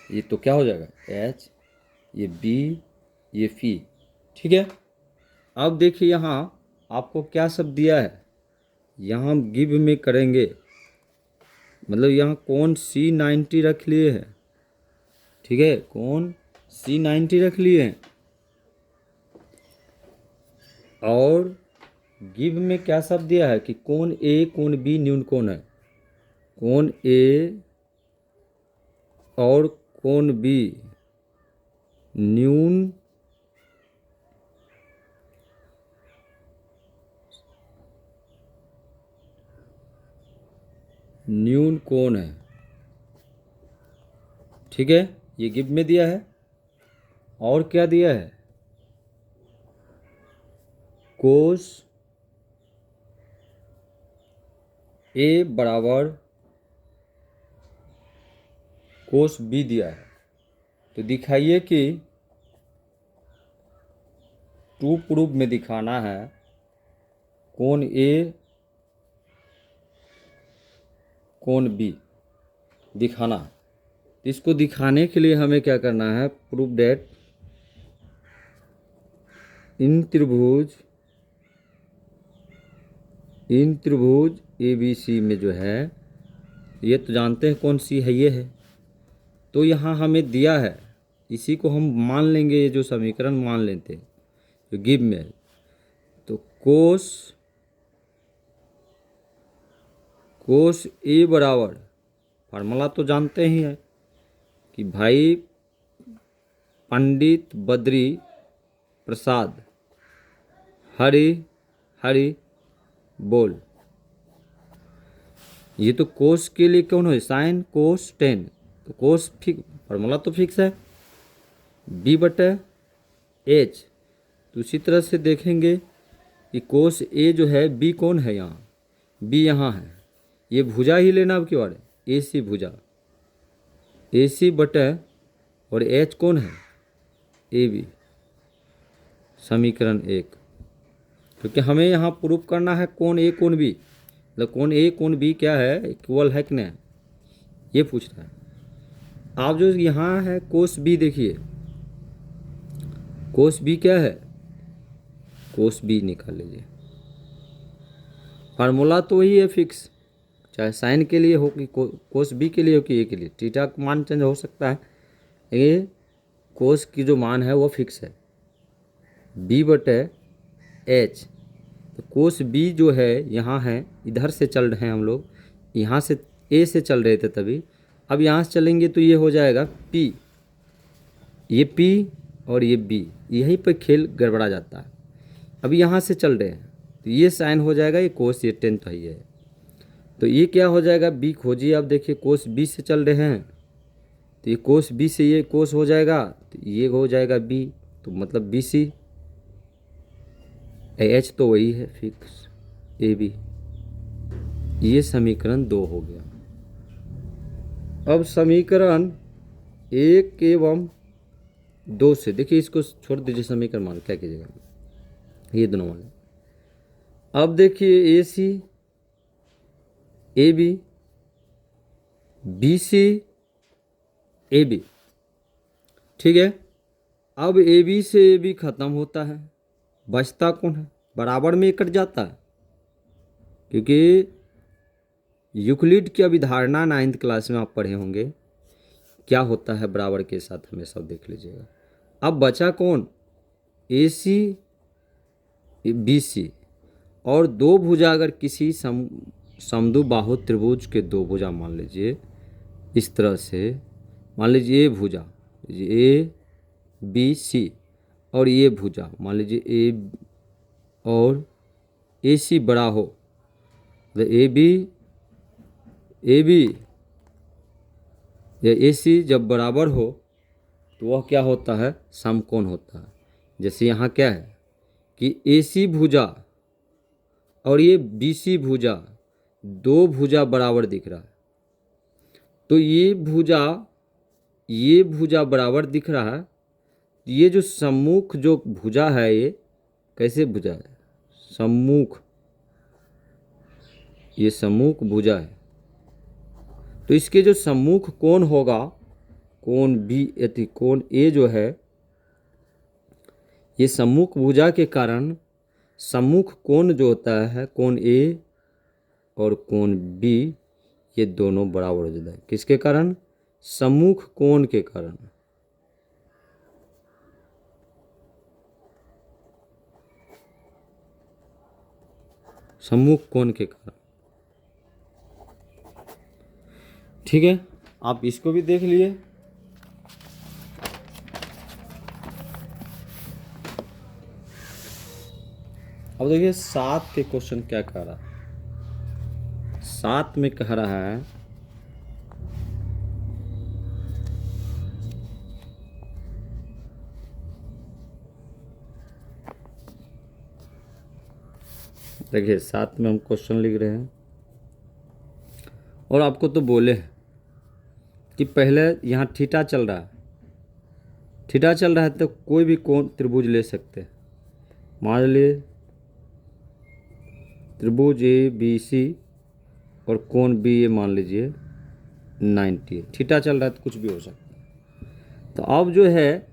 ये तो क्या हो जाएगा H, ये B, ये फी। ठीक है, अब देखिए यहाँ आपको क्या सब दिया है, यहाँ हम गिव में करेंगे, मतलब यहाँ कोण C90 रख लिए हैं। ठीक है, कोण C90 रख लिए हैं, और गिव में क्या सब दिया है कि कोण ए कोण बी न्यून कोण है, कोण ए और कोण बी न्यून कोण है। ठीक है, ये गिव में दिया है। और क्या दिया है, कोस ए बराबर कोस बी दिया है। तो दिखाइए कि टू प्रूफ में दिखाना है कोण ए कोण बी दिखाना है। तो इसको दिखाने के लिए हमें क्या करना है, प्रूफ डेट इन त्रिभुज ABC में जो है, ये तो जानते हैं कौन सी है, ये है। तो यहाँ हमें दिया है, इसी को हम मान लेंगे, ये जो समीकरण मान लेते हैं जो गिव में है। तो कोस ए बराबर, फार्मूला तो जानते ही है कि भाई पंडित बद्री प्रसाद हरि बोल, ये तो कोस के लिए कौन है, साइन कोस 10, तो कोस फिक्स, फार्मूला तो फिक्स है B/H। तो उसी तरह से देखेंगे कि कोस ए जो है, B कौन है यहाँ, B यहाँ है, ये भुजा ही लेना अब की बार, AC भुजा, AC/ और H कौन है, AB, समीकरण 1। क्योंकि हमें यहाँ प्रूफ करना है कोण ए कोण बी, मतलब कोण ए कोण बी क्या है, इक्वल है कि नहीं, ये पूछ रहा है। आप जो यहाँ है कोस बी, देखिए कोस बी क्या है, कोस बी निकाल लीजिए। फार्मूला तो वही है फिक्स, चाहे साइन के लिए हो कि कोस बी के लिए हो कि ए के लिए, थीटा का मान चेंज हो सकता है, ये कोस की जो मान है वो फिक्स है, बी बटे एच। तो कोस बी जो है यहाँ है, इधर से चल रहे हैं हम लोग, यहाँ से ए से चल रहे थे तभी, अब यहाँ से चलेंगे तो ये हो जाएगा पी, ये पी और ये बी, यहीं पर खेल गड़बड़ा जाता है। अब यहाँ से चल रहे हैं तो ये साइन हो जाएगा, ये कोस, ये टेन तो ही है, तो ये क्या हो जाएगा, बी खोजिए। अब देखिए कोस बी से चल रहे हैं तो ये कोस बी से ये कोस हो जाएगा, तो ये हो जाएगा बी, तो मतलब बी सी, एच तो वही है फिक्स, ए बी। ये समीकरण 2 हो गया। अब समीकरण 1 एवं 2 से देखिए, इसको छोड़ दीजिए, समीकरण मान क्या कीजिएगा, ये दोनों मान। अब देखिए A C, A B, B C, A B, ठीक है। अब ए बी से ए बी खत्म होता है, बचता कौन है, बराबर में कट जाता है, क्योंकि यूक्लिड की अभिधारणा 9th क्लास में आप पढ़े होंगे, क्या होता है बराबर के साथ, हमेशा देख लीजिएगा। अब बचा कौन, ए सी बी सी, और दो भुजा अगर किसी समदु बाहु त्रिभुज के दो भुजा मान लीजिए, इस तरह से मान लीजिए ये भुजा ए बी सी, और ये भुजा मान लीजिए ए और ए सी बड़ा हो, तो ए बी या ए सी जब बराबर हो तो वह क्या होता है, समकोण होता है। जैसे यहाँ क्या है कि ए सी भुजा और ये बी सी भुजा, दो भुजा बराबर दिख रहा है, तो ये भुजा बराबर दिख रहा है, ये जो सम्मुख जो भुजा है, ये कैसे भुजा है, सम्मुख, ये सम्मुख भुजा है, तो इसके जो सम्मुख कोण होगा, कोण बी यदि कोण ए जो है, ये सम्मुख भुजा के कारण सम्मुख कोण जो होता है, कोण ए और कोण बी, ये दोनों बराबर हो जाता है, किसके कारण, सम्मुख कोण के कारण। सम्मुख कोण के कारण, ठीक है। आप इसको भी देख लिए। अब देखिए 7 के क्वेश्चन क्या कह रहा है, 7 में कह रहा है देखिए 7 में हम क्वेश्चन लिख रहे हैं, और आपको तो बोले हैं कि पहले यहाँ थीटा चल रहा है, थीटा चल रहा है तो कोई भी कोण त्रिभुज ले सकते हैं। मान लीजिए त्रिभुज ए बी सी और कोण बी ए मान लीजिए 90, थीटा चल रहा है तो कुछ भी हो सकता है। तो अब जो है,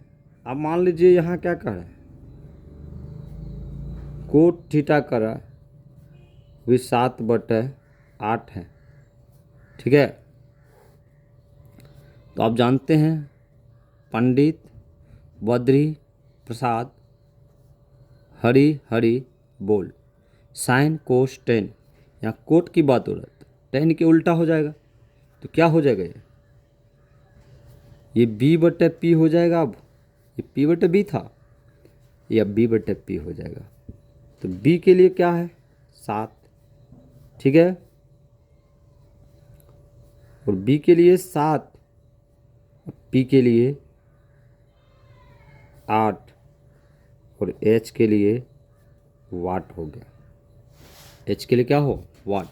अब मान लीजिए यहाँ क्या कर रहा है, कोट थीटा कर रहा है, वही 7/8 है, ठीक है। तो आप जानते हैं पंडित बद्री प्रसाद हरी बोल, साइन कोस टेन, यहाँ कोट की बात हो रहा है, टेन के उल्टा हो जाएगा, तो क्या हो जाएगा, ये बी बटे पी हो जाएगा। अब ये पी बटे बी था, ये अब बी बटे पी हो जाएगा। तो बी के लिए क्या है 7, ठीक है, और बी के लिए 7, पी के लिए 8, और एच के लिए वाट हो गया, एच के लिए क्या हो, वाट।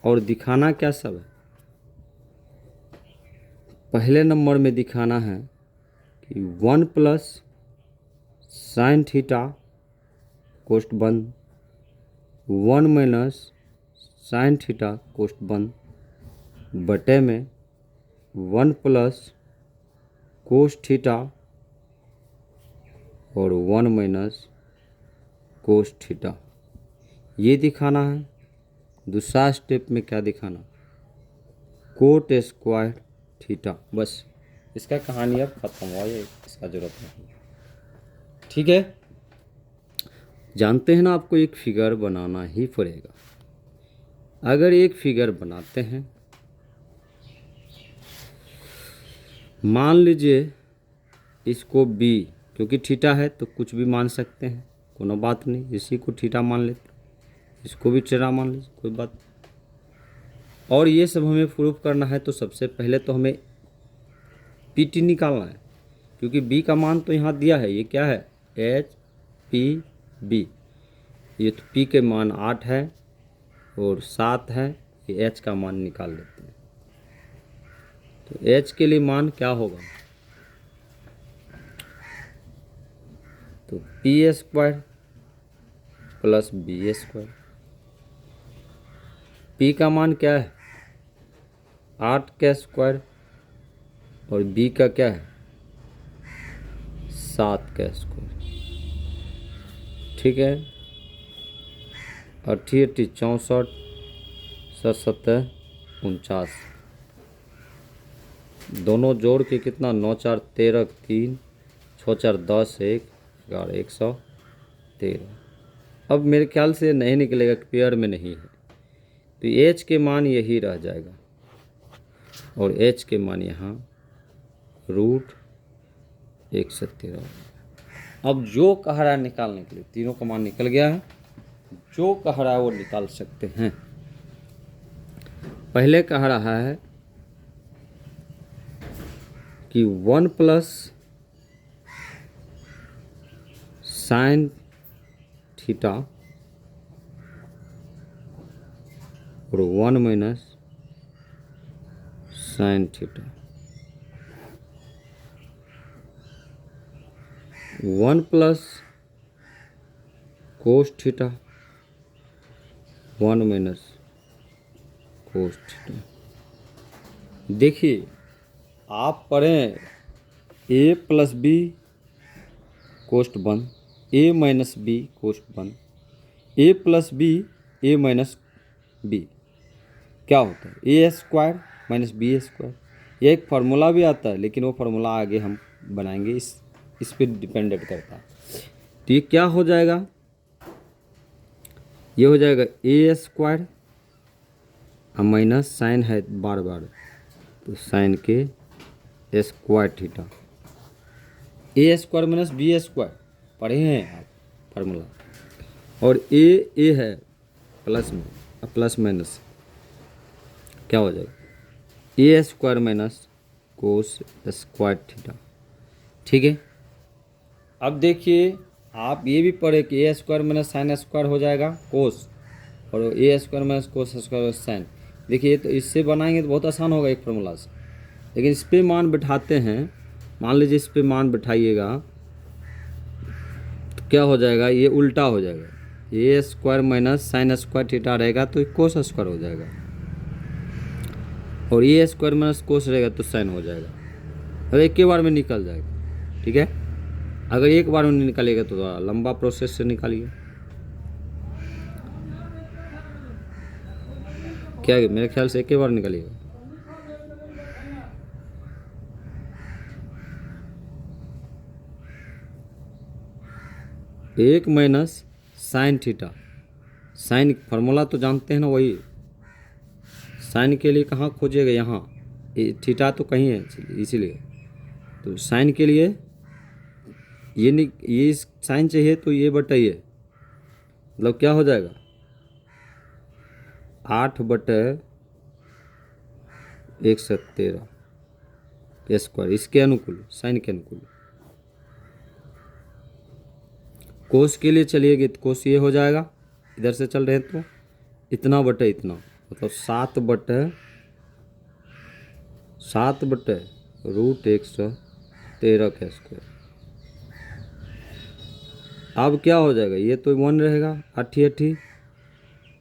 और दिखाना क्या सब है, पहले नंबर में दिखाना है कि 1 + sin थीटा कोष्ट बंद, 1 - sin थीटा कोष्ट बंद बटे में 1 प्लस कोस थीटा और 1 माइनस कोस थीटा, ये दिखाना है। दूसरा स्टेप में क्या दिखाना, कोट स्क्वायर थीटा। बस इसका कहानी अब खत्म हुआ, ये इसका जरूरत नहीं। ठीक है, जानते हैं ना, आपको एक फिगर बनाना ही पड़ेगा। अगर एक फिगर बनाते हैं, मान लीजिए इसको बी, क्योंकि थीटा है तो कुछ भी मान सकते हैं, कोनो बात नहीं। इसी को थीटा मान लेते, इसको भी थीटा मान लीजिए, कोई बात। और ये सब हमें प्रूफ करना है तो सबसे पहले तो हमें पीटी निकालना है, क्योंकि बी का मान तो यहाँ दिया है। ये क्या है, एच पी बी। ये तो पी के मान 8 है और 7 है, ये एच का मान निकाल लेते हैं। तो एच के लिए मान क्या होगा, तो p square plus b square. P का मान क्या है, 8 का स्क्वायर, और बी का क्या है, 7 का स्क्वायर। ठीक है, 80 80 64, 7 49, दोनों जोड़ के कितना, 9 4 13, 3 6 4 10, 1 11, 113। अब मेरे ख्याल से नहीं निकलेगा, पेयर में नहीं है, तो एच के मान यही रह जाएगा, और एच के मान यहाँ √113। अब जो कह रहा है निकालने के लिए, तीनों का मान निकल गया है, जो कह रहा है वो निकाल सकते हैं। पहले कह रहा है कि 1 प्लस साइन थीटा और 1 minus sine theta. 1 plus cos theta, 1 minus cos theta. देखिए, आप पढ़ें ए प्लस बी कोष्ट 1, ए माइनस बी कोष्ट 1, ए प्लस बी ए माइनस बी क्या होता है, ए स्क्वायर माइनस बी स्क्वायर। ये एक फार्मूला भी आता है, लेकिन वो फार्मूला आगे हम बनाएंगे, इस पे डिपेंडेंट करता है। तो ये क्या हो जाएगा, ये हो जाएगा ए स्क्वायर माइनस साइन है बार बार, तो साइन के स्क्वायर थीटा, ए स्क्वायर माइनस बी स्क्वायर पढ़े हैं आप फार्मूला। और ए है प्लस में, प्लस माइनस क्या हो जाएगा, A square minus cos square theta. ठीक है, अब देखिए, आप ये भी पढ़े कि A square minus sine square हो जाएगा कोस, और A square minus cos square sine. देखिए, तो इससे बनाएंगे तो बहुत आसान होगा एक फार्मूला से, लेकिन इस पे मान बिठाते हैं। मान लीजिए इस पे मान बिठाइएगा तो क्या हो जाएगा, ये उल्टा हो जाएगा, A square minus sine square theta रहेगा तो कोस स्क्वायर हो जाएगा, और ए स्क्वायर माइनस कोस रहेगा तो साइन हो जाएगा, और एक के बार में निकल जाएगा। ठीक है, अगर एक बार में निकलेगा तो थोड़ा लंबा प्रोसेस से निकालिए। क्या मेरे ख्याल से एक के बार निकलेगा, एक minus sine theta. Sine formula तो जानते हैं ना, वही साइन के लिए कहाँ खोजिएगा, यहाँ थीटा तो कहीं है, इसीलिए तो साइन के लिए ये साइन चाहिए, तो ये बटाइए, मतलब क्या हो जाएगा, 8/113 स्क्वायर, इसके अनुकूल, साइन के अनुकूल। कोस के लिए चलिएगा तो कोस ये हो जाएगा, इधर से चल रहे हैं तो इतना बटे इतना, मतलब 7/√113 का स्क्वायर। अब क्या हो जाएगा, ये तो 1 रहेगा, 8 8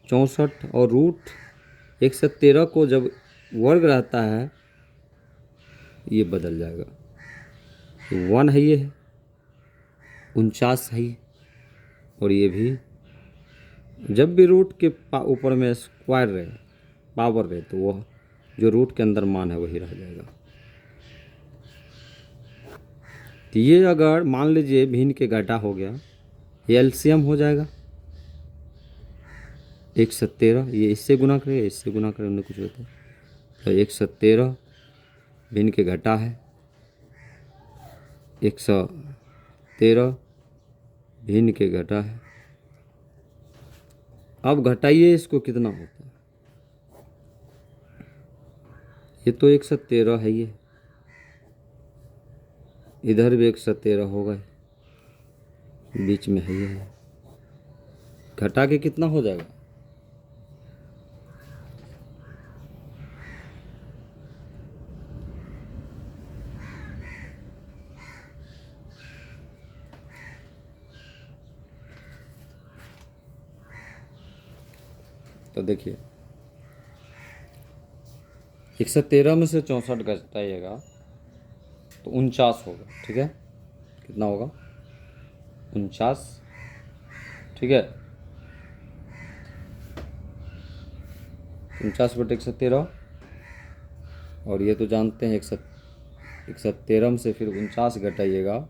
64, और √113 को जब वर्ग रहता है ये बदल जाएगा। तो 1 है, ये है 49 है ये, और ये भी। जब भी रूट के ऊपर में स्क्वायर रहे, पावर रहे, तो वह जो रूट के अंदर मान है वही रह जाएगा। तो ये अगर मान लीजिए भिन्न के घटा हो गया, ये एलसीएम हो जाएगा 113। ये इससे गुना करेगा, इससे गुना करेगा, उन्हें कुछ होता है। तो 113 भिन्न के घटा है, 113 भिन्न के घटा है। अब घटाइए इसको, कितना होता है? ये तो 113 है, ये इधर भी 113 होगा, बीच में है ये। घटा के कितना हो जाएगा? तो देखिए 113 में से 64 घटाइएगा तो 49 होगा। ठीक है, कितना होगा? 49। ठीक है, 49/113। और ये तो जानते हैं 113 में से फिर 49 घटाइएगा,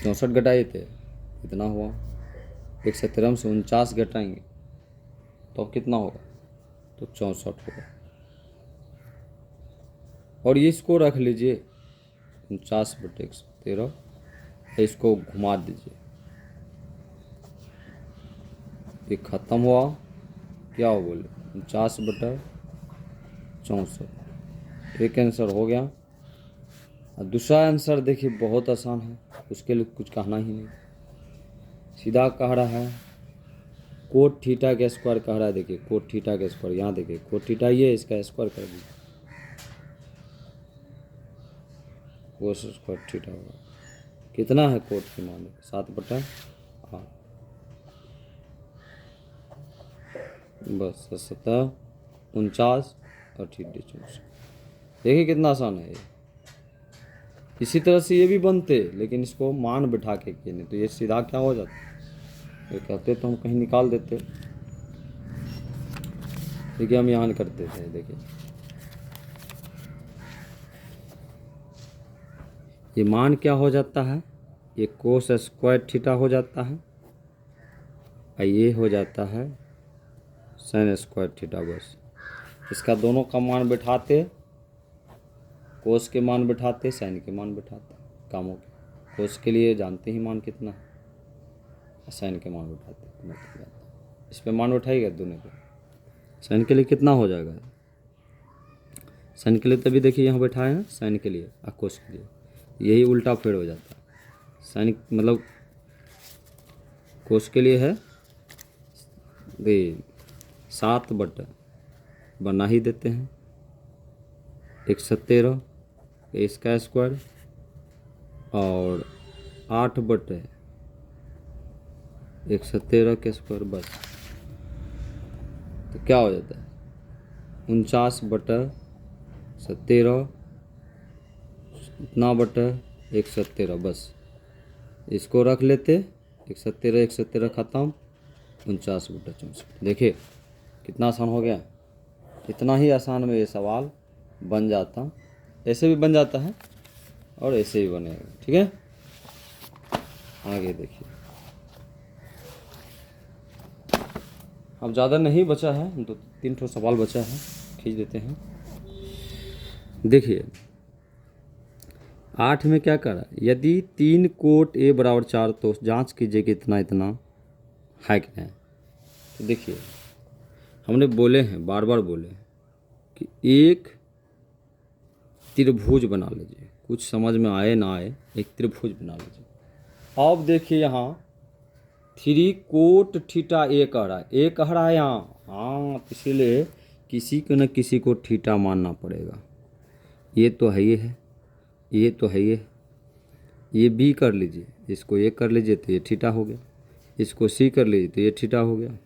64 घटाए थे, कितना हुआ? 117 में से 49 घटाएंगे तो कितना होगा? तो 64 होगा। और ये इसको रख लीजिए 49/113, इसको घुमा दीजिए, ये खत्म हुआ। क्या हो बोले? 49/64। एक आंसर हो गया। और दूसरा आंसर देखिए बहुत आसान है, उसके लिए कुछ कहना ही नहीं, सीधा कह रहा है कोट थीटा का स्क्वायर कह रहा है। देखिए कोट थीटा का स्क्वायर, यहाँ देखिए कोट थीटा, ये इसका स्क्वायर कर दीजिए, कोस स्क्वायर थीटा होगा। कितना है कोट की मान? 7/8। बस 17, 49 और 64। देखिए कितना आसान है ये। इसी तरह से ये भी बनते, लेकिन इसको मान बिठा के किए, नहीं तो ये सीधा क्या हो जाता, ये कहते तो हम कहीं निकाल देते। देखिए हम यहाँ करते थे, देखिए ये मान क्या हो जाता है? ये कोस स्क्वायर थीटा हो जाता है, और ये हो जाता है साइन स्क्वायर थीटा। बस इसका दोनों का मान बिठाते, कोस के मान बिठाते, साइन के मान बिठाते, कामों के। कोस के लिए जानते ही मान कितना है, साइन के मान बिठाते, इस पे मान बिठाइएगा दोनों पे। साइन के लिए कितना हो जाएगा? साइन के लिए तभी देखिए यहाँ बैठाए हैं, साइन के लिए और कोस के लिए, यही उल्टा फेर हो जाता है। साइन मतलब कोस के लिए है 7 बटा, बना ही देते हैं 117 इसका स्क्वायर, और 8/117 के स्क्वायर। बस तो क्या हो जाता है? 49/17 इतना बटा 117। बस इसको रख लेते, 117 खत्म, 49/64। देखिए कितना आसान हो गया। इतना ही आसान में ये सवाल बन जाता, ऐसे भी बन जाता है और ऐसे भी बनेगा। ठीक है, आगे देखिए। अब ज़्यादा नहीं बचा है, 2-3 ठो सवाल बचा है, खींच देते हैं। देखिए 8 में क्या करा? यदि 3 कोट A = 4 तो जांच कीजिए कि इतना इतना है कि नहीं। तो देखिए हमने बोले हैं, बार बार बोले हैं कि एक त्रिभुज बना लीजिए, कुछ समझ में आए ना आए, एक त्रिभुज बना लीजिए। अब देखिए यहाँ 3 कोट थीटा A कह रहा है, A कह रहा है यहाँ, हाँ, इसीलिए किसी को न किसी को थीटा मानना पड़ेगा। ये तो है, ये है, ये तो है, ये B कर लीजिए, इसको A कर लीजिए तो ये थीटा हो गया, इसको C कर लीजिए तो ये थीटा हो गया।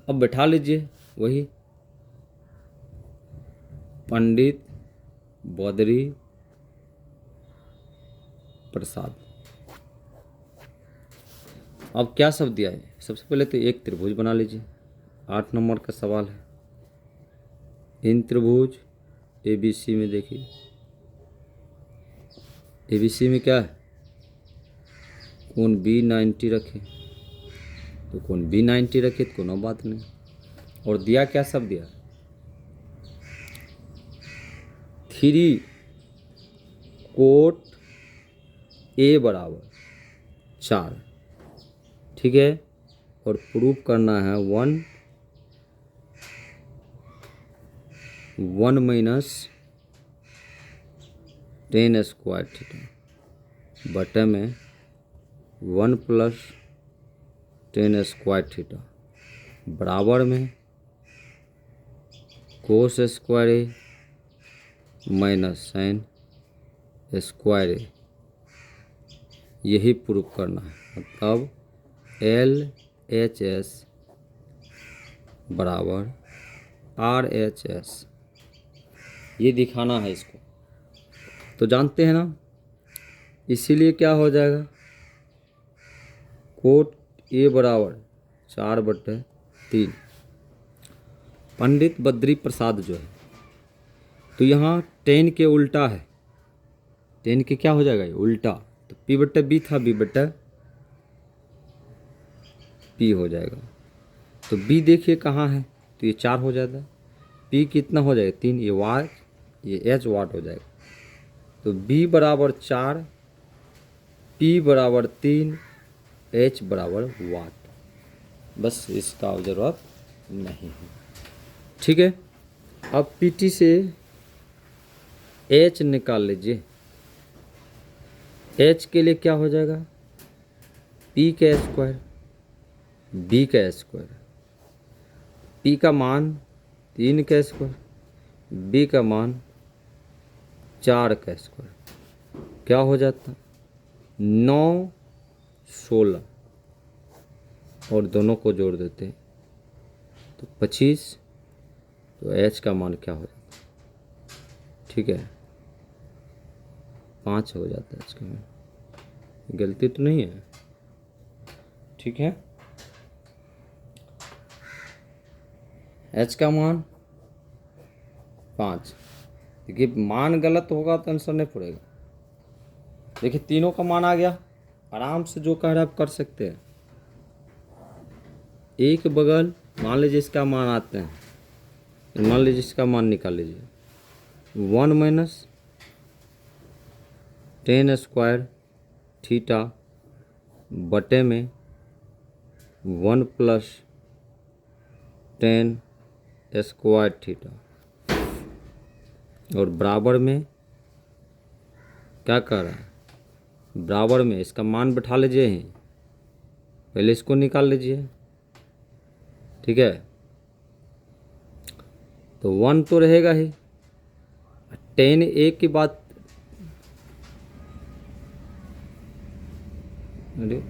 अब बैठा लीजिए वही पंडित बद्री प्रसाद। अब क्या सब दिया है? सबसे पहले तो एक त्रिभुज बना लीजिए, 8 नंबर का सवाल है। इन त्रिभुज ABC में देखिए, ABC में क्या है? कोण B90 रखे, तो कोण B90 रखे तो कोनो बात नहीं। और दिया क्या सब दिया? 3 कोट A बराबर 4, ठीक है। और प्रूफ करना है 1 माइनस टेन स्क्वायर थीटा बटे में 1 प्लस टेन स्क्वायर थीटा बराबर में कोस स्क्वायर ए माइनस साइन स्क्वायर ए। यही प्रूफ करना है। मतलब LHS बराबर RHS, ये दिखाना है इसको। तो जानते हैं ना, इसीलिए क्या हो जाएगा? कोट A बराबर 4/3। पंडित बद्री प्रसाद जो है, तो यहाँ 10 के उल्टा है। 10 के क्या हो जाएगा? उल्टा। तो P/B था, B/P हो जाएगा। तो B देखिए कहाँ है, तो ये 4 हो जाता है। P कितना हो जाएगा? 3। ये वाट, ये H वाट हो जाएगा। तो B बराबर 4, P बराबर 3, H बराबर वाट। बस इसका ज़रूरत नहीं है, ठीक है। अब PT से H निकाल लीजिए। H के लिए क्या हो जाएगा? P का स्क्वायर, B का स्क्वायर, P का मान 3 का स्क्वायर, B का मान 4 का स्क्वायर। क्या हो जाता? 9, 16 और दोनों को जोड़ देते हैं तो 25। तो H का मान क्या हो जाता? ठीक है, 5 हो जाता है। इसका मान गलती तो नहीं है, ठीक है। H का मान 5। देखिए मान गलत होगा तो आंसर नहीं पड़ेगा। देखिए तीनों का मान आ गया। आराम से जो कह रहा है आप कर सकते हैं। एक बगल मान लीजिए इसका मान आते हैं, मान लीजिए इसका मान निकाल लीजिए। 1 माइनस टेन स्क्वायर थीटा बटे में 1 प्लस टेन स्क्वायर थीटा और बराबर में क्या कर रहा है? बराबर में इसका मान बैठा लीजिए ही, पहले इसको निकाल लीजिए, ठीक है। तो 1 तो रहेगा ही, 10 एक की बात, अरे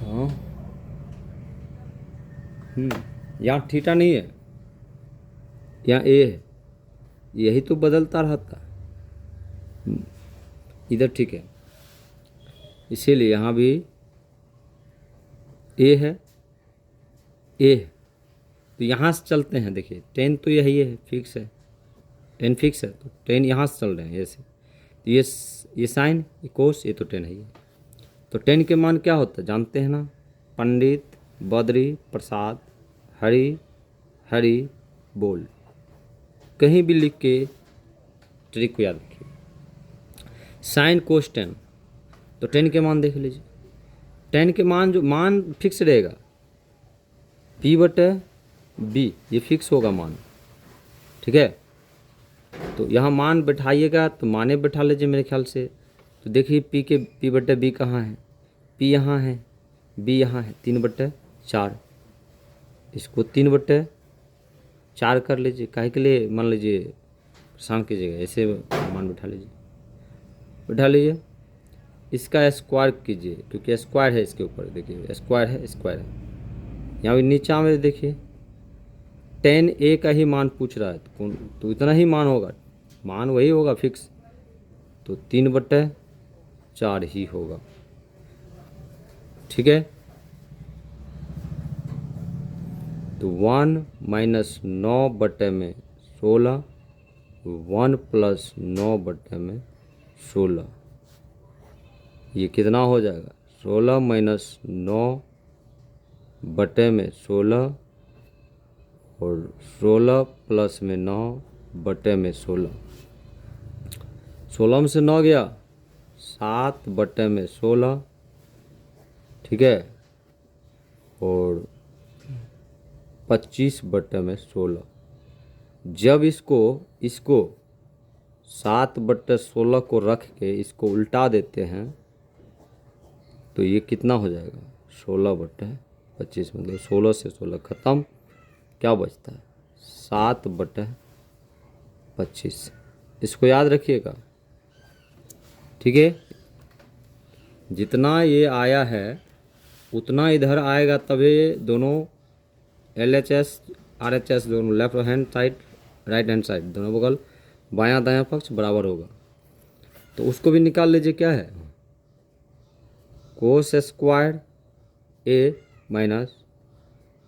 हाँ, यहाँ थीटा नहीं है, यहाँ ए है, यही तो बदलता रहता है इधर, ठीक है। इसीलिए यहाँ भी ए है, ए है। तो यहाँ से चलते हैं। देखिए 10 तो यही है, फिक्स है, 10 फिक्स है, तो 10 यहाँ से चल रहे हैं ऐसे। तो ये साइन, ये कोस, ये तो 10 है। तो 10 के मान क्या होता है जानते हैं ना? पंडित बद्री प्रसाद हरि हरि बोल। कहीं भी लिख के ट्रिक को याद रखिए। साइन कोस 10, तो 10 के मान देख लीजिए। 10 के मान, जो मान फिक्स रहेगा, P/B ये फिक्स होगा मान, ठीक है। तो यहाँ मान बैठाइएगा तो माने बैठा लीजिए मेरे ख्याल से। तो देखिए P/B कहाँ है? P यहाँ है, B यहाँ है, 3/4। इसको 3/4 कर लीजिए। काहे के लिए? मान लीजिए परेशान कीजिएगा, ऐसे मान बैठा लीजिए, बैठा लीजिए। इसका स्क्वायर कीजिए, क्योंकि स्क्वायर है इसके ऊपर, देखिए स्क्वायर है, स्क्वायर है। यहाँ भी नीचा में देखिए 10a का ही मान पूछ रहा है, तो इतना ही मान होगा, मान वही होगा फिक्स, तो 3/4 ही होगा। ठीक है, तो 1 - 9/16, 1 + 9/16, ये कितना हो जाएगा? 16 - 9/16 और 16 + 9/16, 16 में से 9 गया, 7/16, ठीक है, और 25/16। जब इसको 7/16 को रख के इसको उल्टा देते हैं तो ये कितना हो जाएगा? 16/25, मतलब 16 से 16 ख़त्म, क्या बचता है? 7/25। इसको याद रखिएगा, ठीक है। जितना ये आया है उतना इधर आएगा, तभी दोनों LHS RHS दोनों, left hand side right hand side, दोनों बगल बायां दायां पक्ष बराबर होगा। तो उसको भी निकाल लीजिए, क्या है? Cos square A minus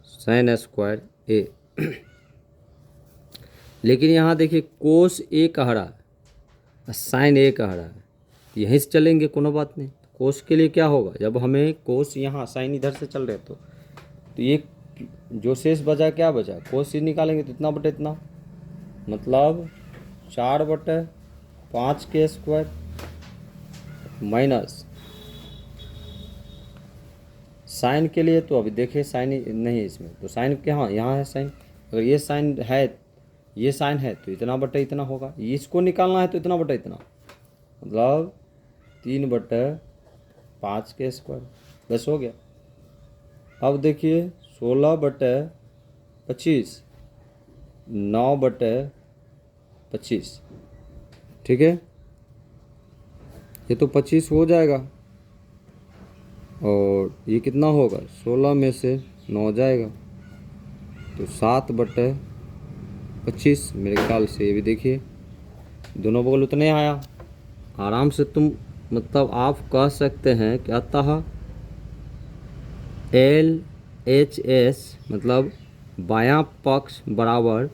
sine square A। लेकिन यहाँ देखिए कोस A कह रहा है, साइन A कह रहा है, यहीं से चलेंगे, कोनो बात नहीं। कोस के लिए क्या होगा? जब हमें कोस यहाँ, साइन इधर से चल रहे तो ये जो शेष बचा, क्या बचा? कोस से निकालेंगे तो इतना बटे इतना, मतलब 4/5 के स्क्वायर माइनस साइन के लिए। तो अभी देखिए साइन नहीं है इसमें, तो साइन क्या, यहाँ है साइन, अगर ये साइन है, ये साइन है तो इतना बटे इतना होगा, इसको निकालना है तो इतना बटे इतना, मतलब 3/5 के स्क्वायर, बस हो गया। अब देखिए 16/25, 9/25, ठीक है, ये तो 25 हो जाएगा, और ये कितना होगा? 16 में से 9 जाएगा तो 7/25, मेरे ख्याल से। ये भी देखिए दोनों बगल उतने आया, आराम से तुम, मतलब आप कह सकते हैं कि अतः LHS मतलब बायां पक्ष बराबर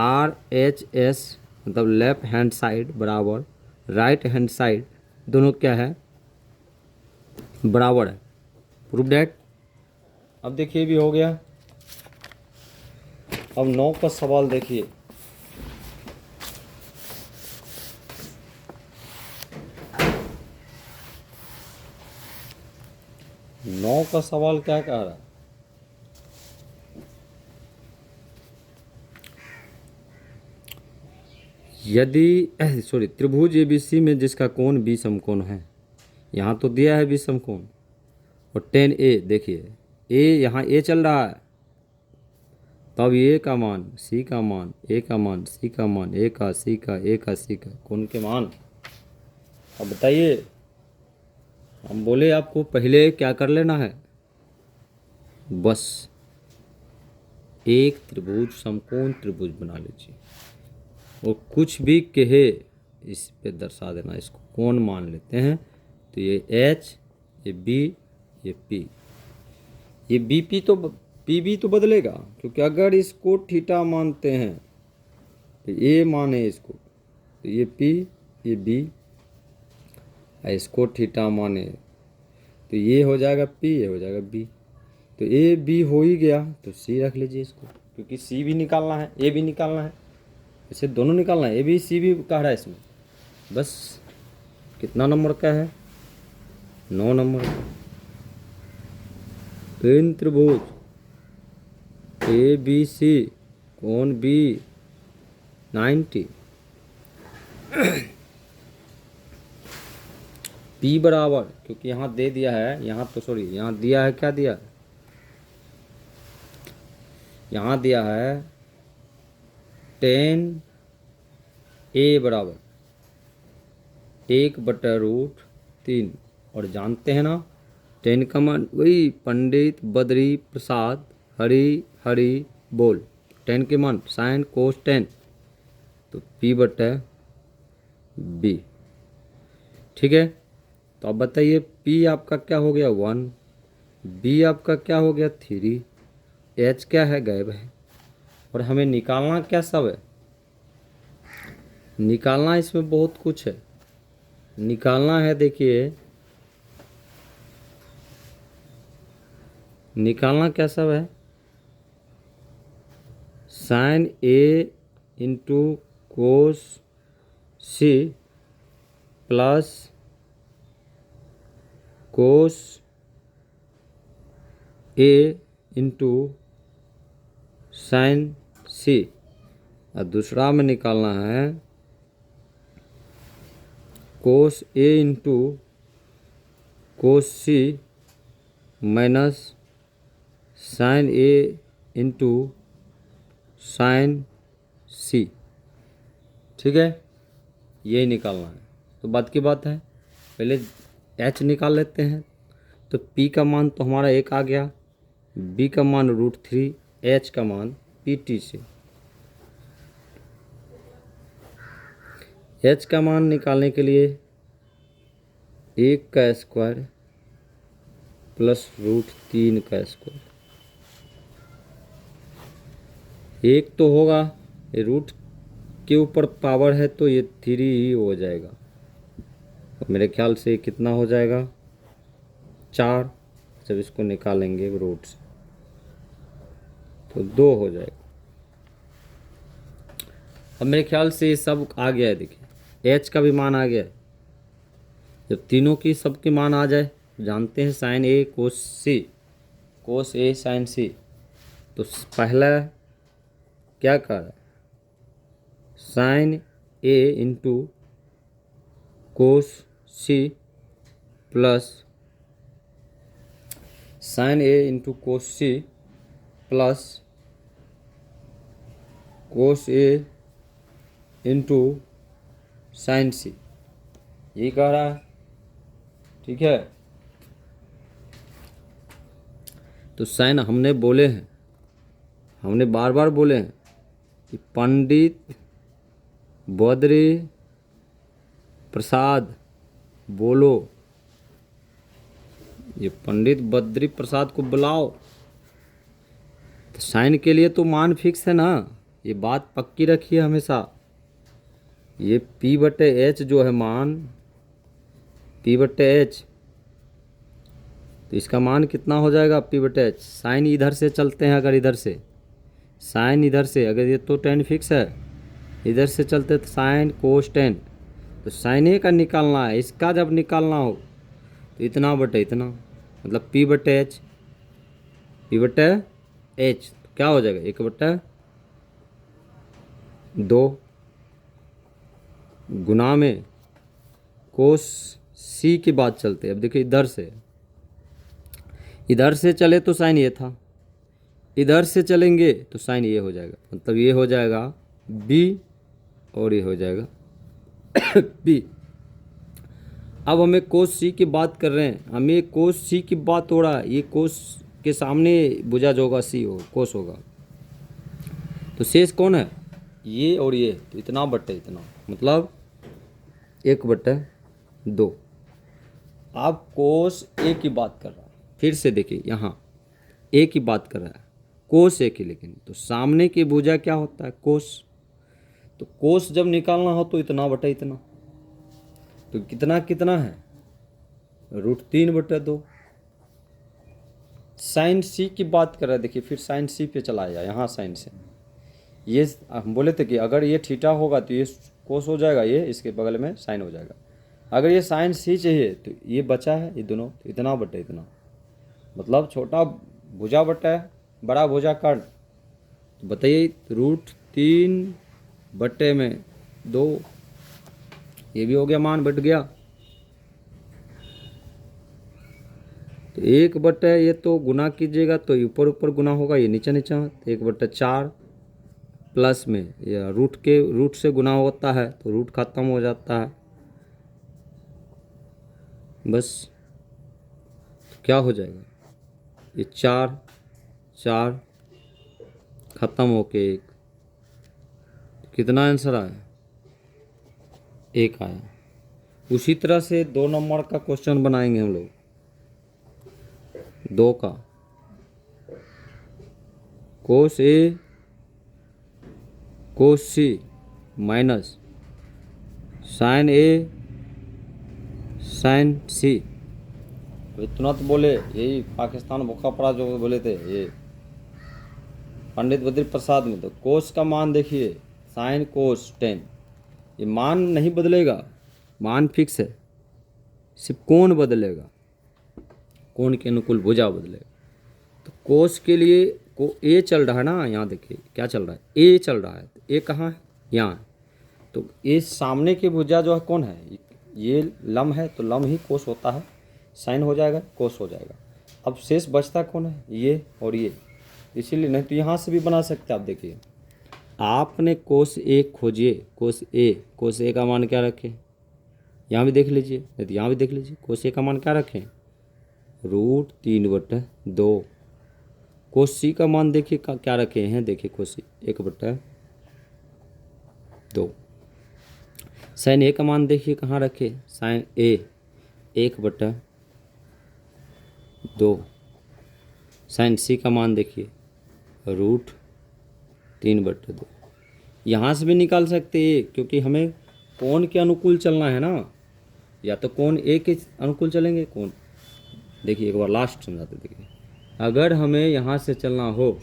RHS मतलब लेफ्ट हैंड साइड बराबर राइट हैंड साइड, दोनों क्या है? बराबर है। Prove that. अब देखिए भी हो गया। अब 9 का सवाल देखिए, नौ का सवाल क्या कह रहा है? यदि त्रिभुज ABC में जिसका कोण B समकोण है, यहाँ तो दिया है B समकोण, और 10A, देखिए A यहाँ A चल रहा है, तब A का मान, C का मान, A का मान, C का मान, A का C का, A का C का, कोण के मान। अब बताइए, हम बोले आपको पहले क्या कर लेना है, बस एक त्रिभुज समकोण त्रिभुज बना लीजिए, और कुछ भी कहे इस पे दर्शा देना, इसको कोण मान लेते हैं। तो ये H, ये B, ये P, ये BP तो PB तो बदलेगा, क्योंकि अगर इसको थीटा मानते हैं तो A माने इसको, तो ये P, ये B, इसको थीटा माने तो ये हो जाएगा P, ये हो जाएगा B। तो A B हो ही गया, तो C रख लीजिए इसको, क्योंकि C भी निकालना है, A भी निकालना है, इसे दोनों निकालना है, A B C भी कह रहा है इसमें। बस कितना नंबर का है? 9 नंबर का। इन त्रिभुज ABC कोण B 90, P बराबर, क्योंकि यहाँ दे दिया है, यहाँ तो यहाँ दिया है, क्या दिया है? यहाँ दिया है 10A बराबर 1/√2 3। और जानते हैं ना 10 का मान वही पंडित बद्री प्रसाद हरी हरी बोल। 10 के मान साइन कोस 10 तो P/B। ठीक है, तो अब बताइए P आपका क्या हो गया 1, B आपका क्या हो गया 3, H क्या है गायब है। और हमें निकालना क्या सब है, निकालना इसमें बहुत कुछ है। निकालना है, देखिए निकालना क्या सब है, sine A into cos C plus cos A into sine C। और दूसरा में निकालना है cos A into cos C minus sine A into sine C। ठीक है, यही निकालना है। तो बात की बात है, पहले H निकाल लेते हैं। तो P का मान तो हमारा 1 आ गया, B का मान √3, H का मान PT से। H का मान निकालने के लिए 1 का स्क्वायर प्लस √3 का स्क्वायर। 1 तो होगा, ये रूट के ऊपर पावर है तो ये 3 ही हो जाएगा। मेरे ख्याल से कितना हो जाएगा 4। जब इसको निकालेंगे रूट से तो 2 हो जाएगा। अब मेरे ख्याल से ये सब आ गया है, देखिए H का भी मान आ गया है। जब तीनों की सबके मान आ जाए, जानते हैं sine A cos C, cos A sine C। तो पहला क्या कर रहा है, sine A into cos C plus sine A into cos C plus cos A into sine C, यही कह रहा है। ठीक है, तो साइन हमने बोले हैं, हमने बार बार बोले हैं कि पंडित बद्री प्रसाद बोलो, ये पंडित बद्री प्रसाद को बुलाओ। तो साइन के लिए तो मान फिक्स है ना, ये बात पक्की रखिए हमेशा। ये P/H जो है मान, P/H, तो इसका मान कितना हो जाएगा P/H। साइन इधर से चलते हैं, अगर इधर से साइन इधर से, अगर ये तो 10 फिक्स है, इधर से चलते तो साइन कोस 10। तो साइन A का निकालना है, इसका जब निकालना हो तो इतना बटे इतना, मतलब P/H। P/H तो क्या हो जाएगा 1/2 गुना में कोस C की बात चलते। अब देखिए इधर से चले तो साइन ये था, इधर से चलेंगे तो साइन ये हो जाएगा, मतलब ये हो जाएगा B और ये हो जाएगा B। अब हमें कोस C की बात कर रहे हैं, हमें कोस C की बात हो रहा है, ये कोस के सामने भुजा जो होगा C हो कोस होगा। तो शेष कौन है, ये और ये, तो इतना बटे इतना, मतलब 1/2। आप कोस A की बात कर रहा है, फिर से देखिए यहाँ A की बात कर रहा है, कोस A की, लेकिन तो सामने की भुजा क्या होता है कोस। तो कोस जब निकालना हो तो इतना बटे इतना, तो कितना कितना है √3/2। साइन C की बात कर रहा है, देखिए फिर साइन C पे चला जाए, यहाँ साइन से ये हम बोले थे कि अगर ये थीटा होगा तो ये कोस हो जाएगा, ये इसके बगल में साइन हो जाएगा। अगर ये साइन C चाहिए तो ये बचा है, ये दोनों, तो इतना बटे इतना, मतलब छोटा भुजा बटा है बड़ा भुजा काट। तो बताइए √3/2, ये भी हो गया, मान बट गया। तो 1/, ये तो गुना कीजिएगा तो ऊपर ऊपर गुना होगा, ये नीचे नीचे, तो 1/4 प्लस में या रूट से गुना होता है तो रूट खत्म हो जाता है, बस क्या हो जाएगा, ये 4 4 खत्म होके 1, कितना आंसर आया, 1 आया। उसी तरह से 2 नंबर का क्वेश्चन बनाएंगे हम लोग, 2 का कोस ए कोस सी माइनस साइन ए साइन सी। इतना तो बोले, यही पाकिस्तान भूखा पड़ा जो बोले थे ये पंडित बद्री प्रसाद में, तो कोस का मान देखिए साइन कोस 10, ये मान नहीं बदलेगा, मान फिक्स है, सिर्फ कोण बदलेगा, कोण के अनुकूल भुजा बदलेगा। तो कोस के लिए को ए चल रहा है ना, यहाँ देखिए क्या चल रहा है, ए चल रहा है, तो ए कहाँ है, यहाँ है। तो ए सामने की भुजा जो है कौन है, ये लम है, तो लम ही कोस होता है, साइन हो जाएगा कोस हो जाएगा। अब शेष बचता कौन है, ये और ये, इसीलिए नहीं तो यहाँ से भी बना सकते हैं। आप देखिए आपने कोस ए खोजिए, कोस ए का मान क्या रखें, यहाँ भी देख लीजिए, नहीं तो यहाँ भी देख लीजिए, कोस ए का मान क्या रखें, √3/2। कोस सी का मान देखिए क्या रखे हैं, देखिए कोस सी 1/2। साइन ए का मान देखिए कहाँ रखे, साइन ए 1/2। साइन सी का मान देखिए √3/2। यहाँ से भी निकाल सकते हैं, क्योंकि हमें कोण के अनुकूल चलना है ना, या तो कोण ए के अनुकूल चलेंगे, कोण देखिए एक बार लास्ट समझाते, देखिए अगर हमें यहाँ से चलना हो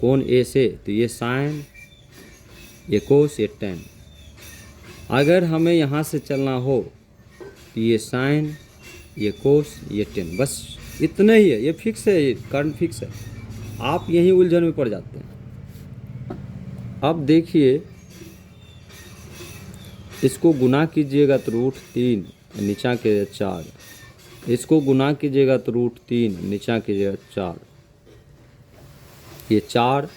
कोण ए से, तो ये साइन, ये कोस, ये टेन। अगर हमें यहाँ से चलना हो तो ये साइन, ये कोस, ये टेन, बस इतना ही है, ये फिक्स है, ये करंट फिक्स है। आप यही उलझन में पड़ जाते हैं। अब देखिए इसको गुना कीजिएगा तो √3, नीचा के 4, इसको गुना कीजिएगा तो √3, नीचा कीजिएगा 4, ये 4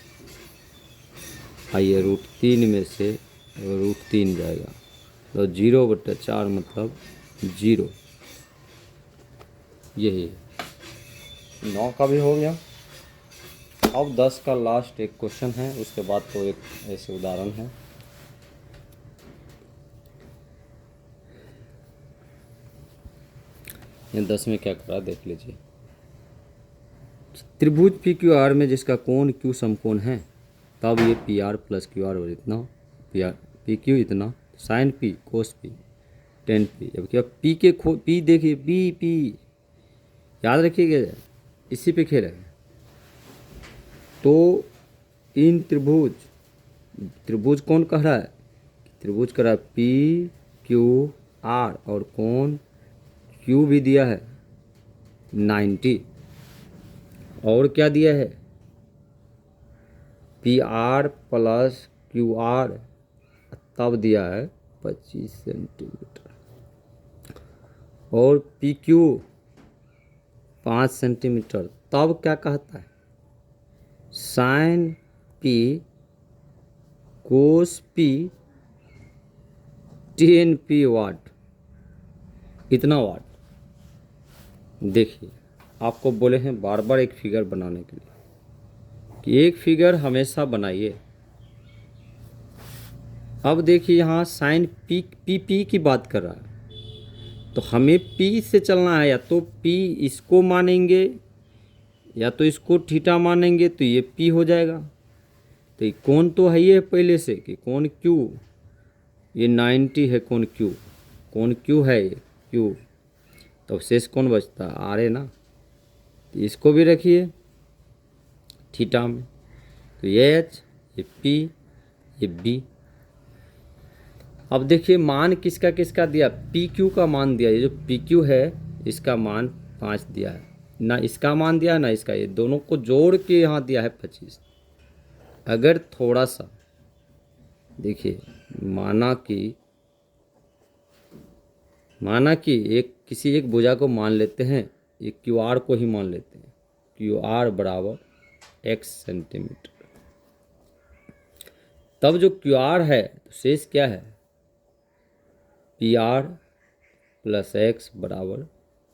आइए √3 में से √3 जाएगा, तो 0/4 मतलब 0। यही 9 का भी हो गया। अब 10 का लास्ट एक क्वेश्चन है, उसके बाद तो एक ऐसे उदाहरण है। ये 10 में क्या करा देख लीजिए। त्रिभुज PQR में जिसका कोण Q समकोण है, तब ये PR + QR और इतना PQ इतना, साइन P कोस P tan P। अब क्या P के P देखिए, P याद रखिएगा, इसी पे खेल है। तो इन त्रिभुज कौन कह रहा है, त्रिभुज कह रहा है PQR, और कोण Q भी दिया है 90, और क्या दिया है PR + QR, तब दिया है 25 सेंटीमीटर, और PQ 5 सेंटीमीटर। तब क्या कहता है, साइन P कोस P tan P वाट, इतना वाट। देखिए आपको बोले हैं बार बार एक फिगर बनाने के लिए कि एक फिगर हमेशा बनाइए। अब देखिए यहाँ साइन P की बात कर रहा है, तो हमें P से चलना है, या तो P इसको मानेंगे या तो इसको थीटा मानेंगे, तो ये P हो जाएगा। तो ये कोण तो है ही है पहले से कि कोण Q, ये 90 है कोण Q है ये Q, तो शेष कौन बचता है, R है ना, तो इसको भी रखिए थीटा में, तो ये H, ये P, ये B। अब देखिए मान किसका किसका दिया, PQ का मान दिया, ये जो PQ है इसका मान 5 दिया है, ना इसका मान दिया है ना इसका, ये दोनों को जोड़ के यहाँ दिया है 25। अगर थोड़ा सा देखिए माना कि किसी एक भुजा को मान लेते हैं, एक QR को ही मान लेते हैं, QR = X सेंटीमीटर। तब जो QR है तो शेष क्या है, PR प्लस एक्स बराबर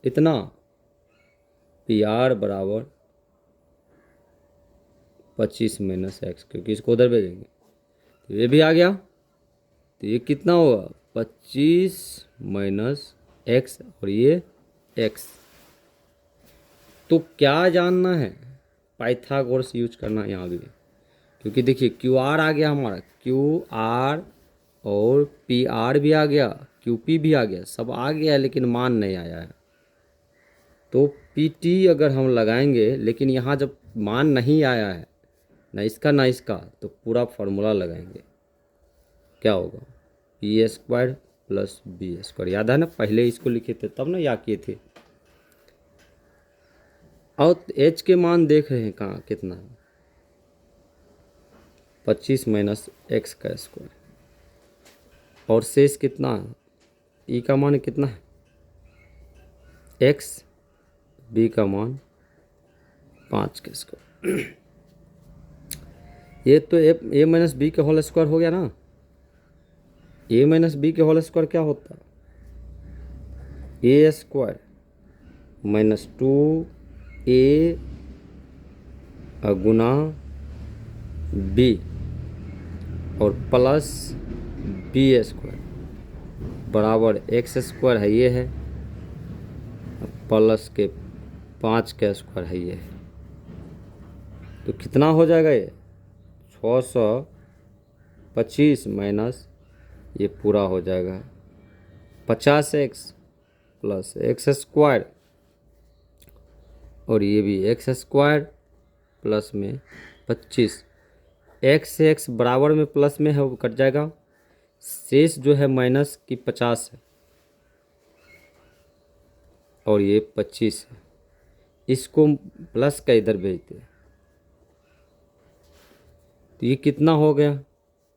इतना, पी आर बराबर 25 माइनस एक्स, क्योंकि इसको उधर भेजेंगे तो ये भी आ गया। तो ये कितना होगा 25 माइनस एक्स और ये एक्स। तो क्या जानना है, पाइथागोरस यूज करना यहाँ भी, क्योंकि देखिए क्यू आर आ गया हमारा, क्यू आर और पी आर भी आ गया, क्यू पी भी आ गया, सब आ गया है लेकिन मान नहीं आया है। तो पी टी अगर हम लगाएंगे, लेकिन यहाँ जब मान नहीं आया है ना इसका ना इसका, तो पूरा फार्मूला लगाएंगे, क्या होगा p square plus b square. याद है ना, पहले इसको लिखे थे तब ना याद किए थे। और एच के मान देख रहे हैं कहाँ कितना है, 25 माइनस एक्स का स्क्वायर, और शेष कितना है, ई का मान कितना है एक्स, बी का मान 5 का स्क्वायर। ये तो ए माइनस बी के होल स्क्वायर हो गया ना। ए माइनस बी के होल स्क्वायर क्या होता है, ए स्क्वायर माइनस 2a गुना बी और प्लस बी स्क्वायर बराबर एक्स स्क्वायर है, ये है, प्लस के 5 का स्क्वायर है, ये है। तो कितना हो जाएगा ये 625 माइनस ये पूरा हो जाएगा 50x प्लस एक्स स्क्वायर, और ये भी एक्स स्क्वायर प्लस में 25, एक्स से एक्स बराबर में प्लस में है वो कट जाएगा, शेष जो है माइनस की 50 है और ये 25 है, इसको प्लस का इधर भेजते हैं। तो ये कितना हो गया,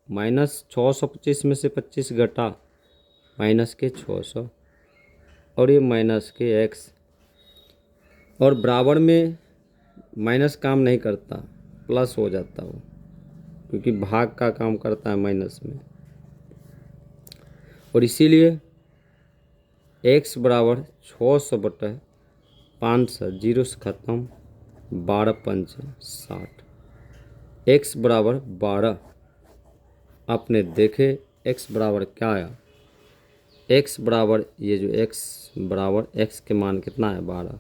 माइनस 625 में से 25 घटा माइनस के 600 और ये माइनस के एक्स, और बराबर में माइनस काम नहीं करता, प्लस हो जाता वो, क्योंकि भाग का काम करता है माइनस में। और इसीलिए x बराबर 600 बटा 500, जीरो से ख़त्म, 12 पंच 60, x बराबर 12। आपने देखे x बराबर क्या आया, x बराबर ये जो x बराबर x के मान कितना है 12,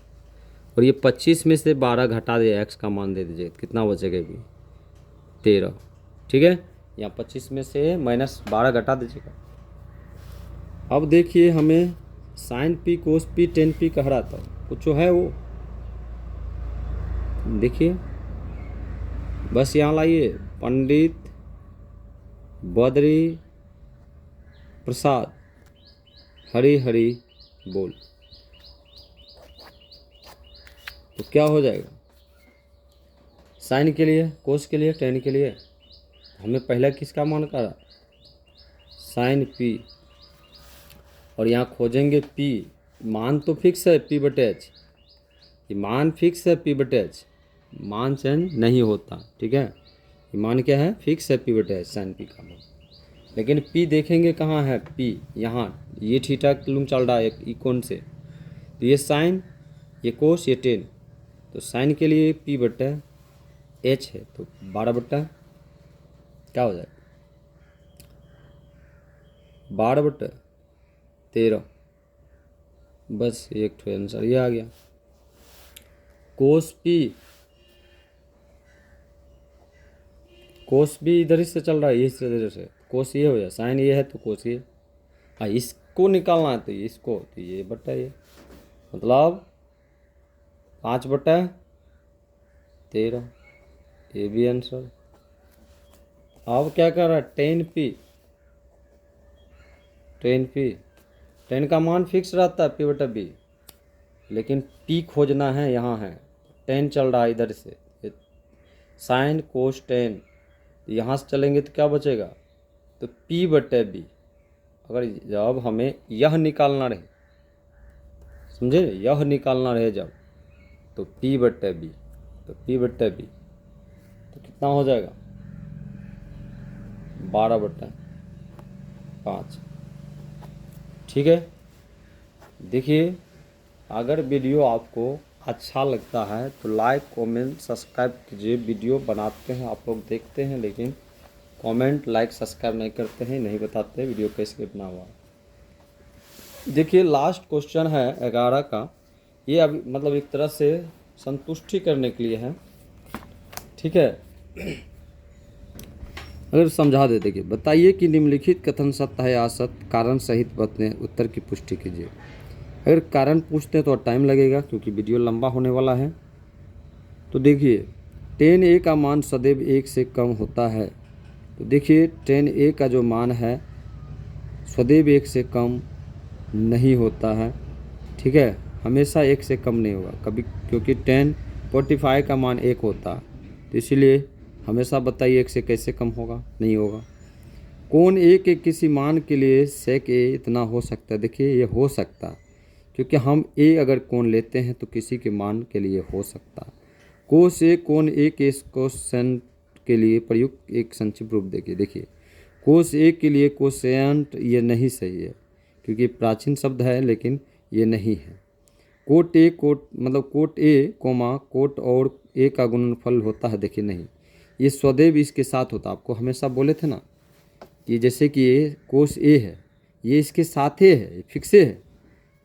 और ये 25 में से 12 घटा दिया, x का मान दे दीजिए, कितना बचेगा भी 13, ठीक है। यहाँ 25 में से माइनस 12 घटा दीजिएगा। अब देखिए हमें sign P cos P ten P कह रहा था, कुछ जो है वो देखिए, बस यहाँ लाइए, पंडित बद्री प्रसाद हरी हरी बोल, तो क्या हो जाएगा, साइन के लिए कोस के लिए टेन के लिए हमें पहला किसका मान करा, साइन पी, और यहाँ खोजेंगे पी, मान तो फिक्स है पी बटे एच, ये मान फिक्स है पी बटे एच, मान चेंज नहीं होता, ठीक है। ये मान क्या है, फिक्स है पी बटे एच, साइन पी का मान। लेकिन पी देखेंगे कहाँ है, पी यहाँ, ये थीटा लूम चल रहा है ई कोण से, तो ये साइन, ये कोस, ये टेन, तो साइन के लिए पी बटा एच है, तो 12 बटा क्या हो जाएगा 12 बटा 13, बस एक ठो आंसर ये आ गया। कोस भी इधर ही से चल रहा है, इस इधर से, कोस ये हो जाए, साइन ये है तो कोस ये, हाँ इसको निकालना है तो ये इसको, तो ये बटा ये, मतलब 5 बटा 13, ये भी आंसर। अब क्या कर रहा है, टेन पी, टेन का मान फिक्स रहता है पी बटा बी, लेकिन पी खोजना है, यहाँ है टेन चल रहा है इधर से, साइन कोस टेन, यहाँ से चलेंगे तो क्या बचेगा, तो पी बटे बी। अगर जब हमें यह निकालना रहे, समझे, यह निकालना रहे जब, तो पी बटे बी, तो पी बटे बी तो कितना हो जाएगा 12 बटा 5, ठीक है। देखिए, अगर वीडियो आपको अच्छा लगता है तो लाइक कमेंट सब्सक्राइब कीजिए। वीडियो बनाते हैं, आप लोग देखते हैं, लेकिन कमेंट लाइक सब्सक्राइब नहीं करते हैं, नहीं बताते वीडियो कैसे बना हुआ। देखिए, लास्ट क्वेश्चन है 11 का। ये अभी मतलब एक तरह से संतुष्टि करने के लिए है, ठीक है। अगर समझा दे, देखिए, बताइए कि निम्नलिखित कथन सत्य है या असत्य, कारण सहित बताएं, उत्तर की पुष्टि कीजिए। अगर कारण पूछते हैं तो टाइम लगेगा क्योंकि वीडियो लंबा होने वाला है। तो देखिए, 10a का मान सदैव 1 से कम होता है। तो देखिए, 10a का जो मान है सदैव 1 से कम नहीं होता है, ठीक है। हमेशा 1 से कम नहीं होगा कभी, क्योंकि 1045 का मान 1 होता है। तो इसीलिए हमेशा बताइए 1 से कैसे कम होगा, नहीं होगा। कौन a के किसी मान के लिए sec a इतना हो सकता है। देखिए, ये हो सकता है क्योंकि हम a अगर कोण लेते हैं तो किसी के मान के लिए हो सकता है। कोस a कोण a के कोसेंट के लिए प्रयुक्त एक संक्षिप्त रूप देखिए, कोस a के लिए कोसेंट ये नहीं सही है क्योंकि प्राचीन शब्द है, लेकिन ये नहीं है। कोट a कोट मतलब कोट a कोमा कोट और a का गुणनफल होता है। देखिए, नहीं, ये सदैव इसके साथ होता है। आपको हमेशा बोले थे ना कि जैसे कि ये कोस a है, ये इसके साथ है, ये फिक्से है,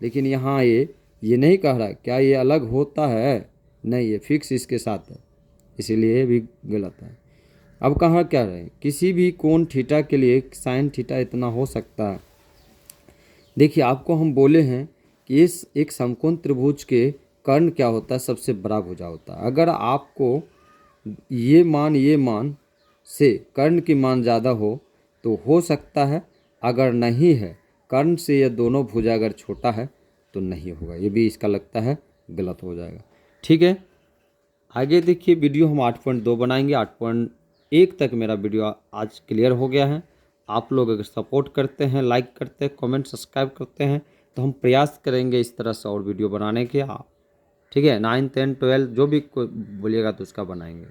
लेकिन यहाँ ये नहीं कह रहा क्या ये अलग होता है, नहीं, ये फिक्स इसके साथ है, इसीलिए ये भी गलत है। अब कहाँ क्या रहे, किसी भी कोण थीटा के लिए साइन थीटा इतना हो सकता है। देखिए, आपको हम बोले हैं कि इस एक समकोण त्रिभुज के कर्ण क्या होता है, सबसे बड़ा भुजा होता है। अगर आपको ये मान से कर्ण की मान ज़्यादा हो तो सकता है, अगर नहीं है कर्ण से ये दोनों भुजा अगर छोटा है तो नहीं होगा। ये भी इसका लगता है गलत हो जाएगा, ठीक है। आगे देखिए, वीडियो हम 8.2 बनाएंगे। 8.1 तक मेरा वीडियो आज क्लियर हो गया है। आप लोग अगर सपोर्ट करते हैं, लाइक करते हैं, कमेंट सब्सक्राइब करते हैं तो हम प्रयास करेंगे इस तरह से और वीडियो बनाने के, ठीक है। 9, 10, 12 जो भी कोई बोलिएगा तो उसका बनाएंगे।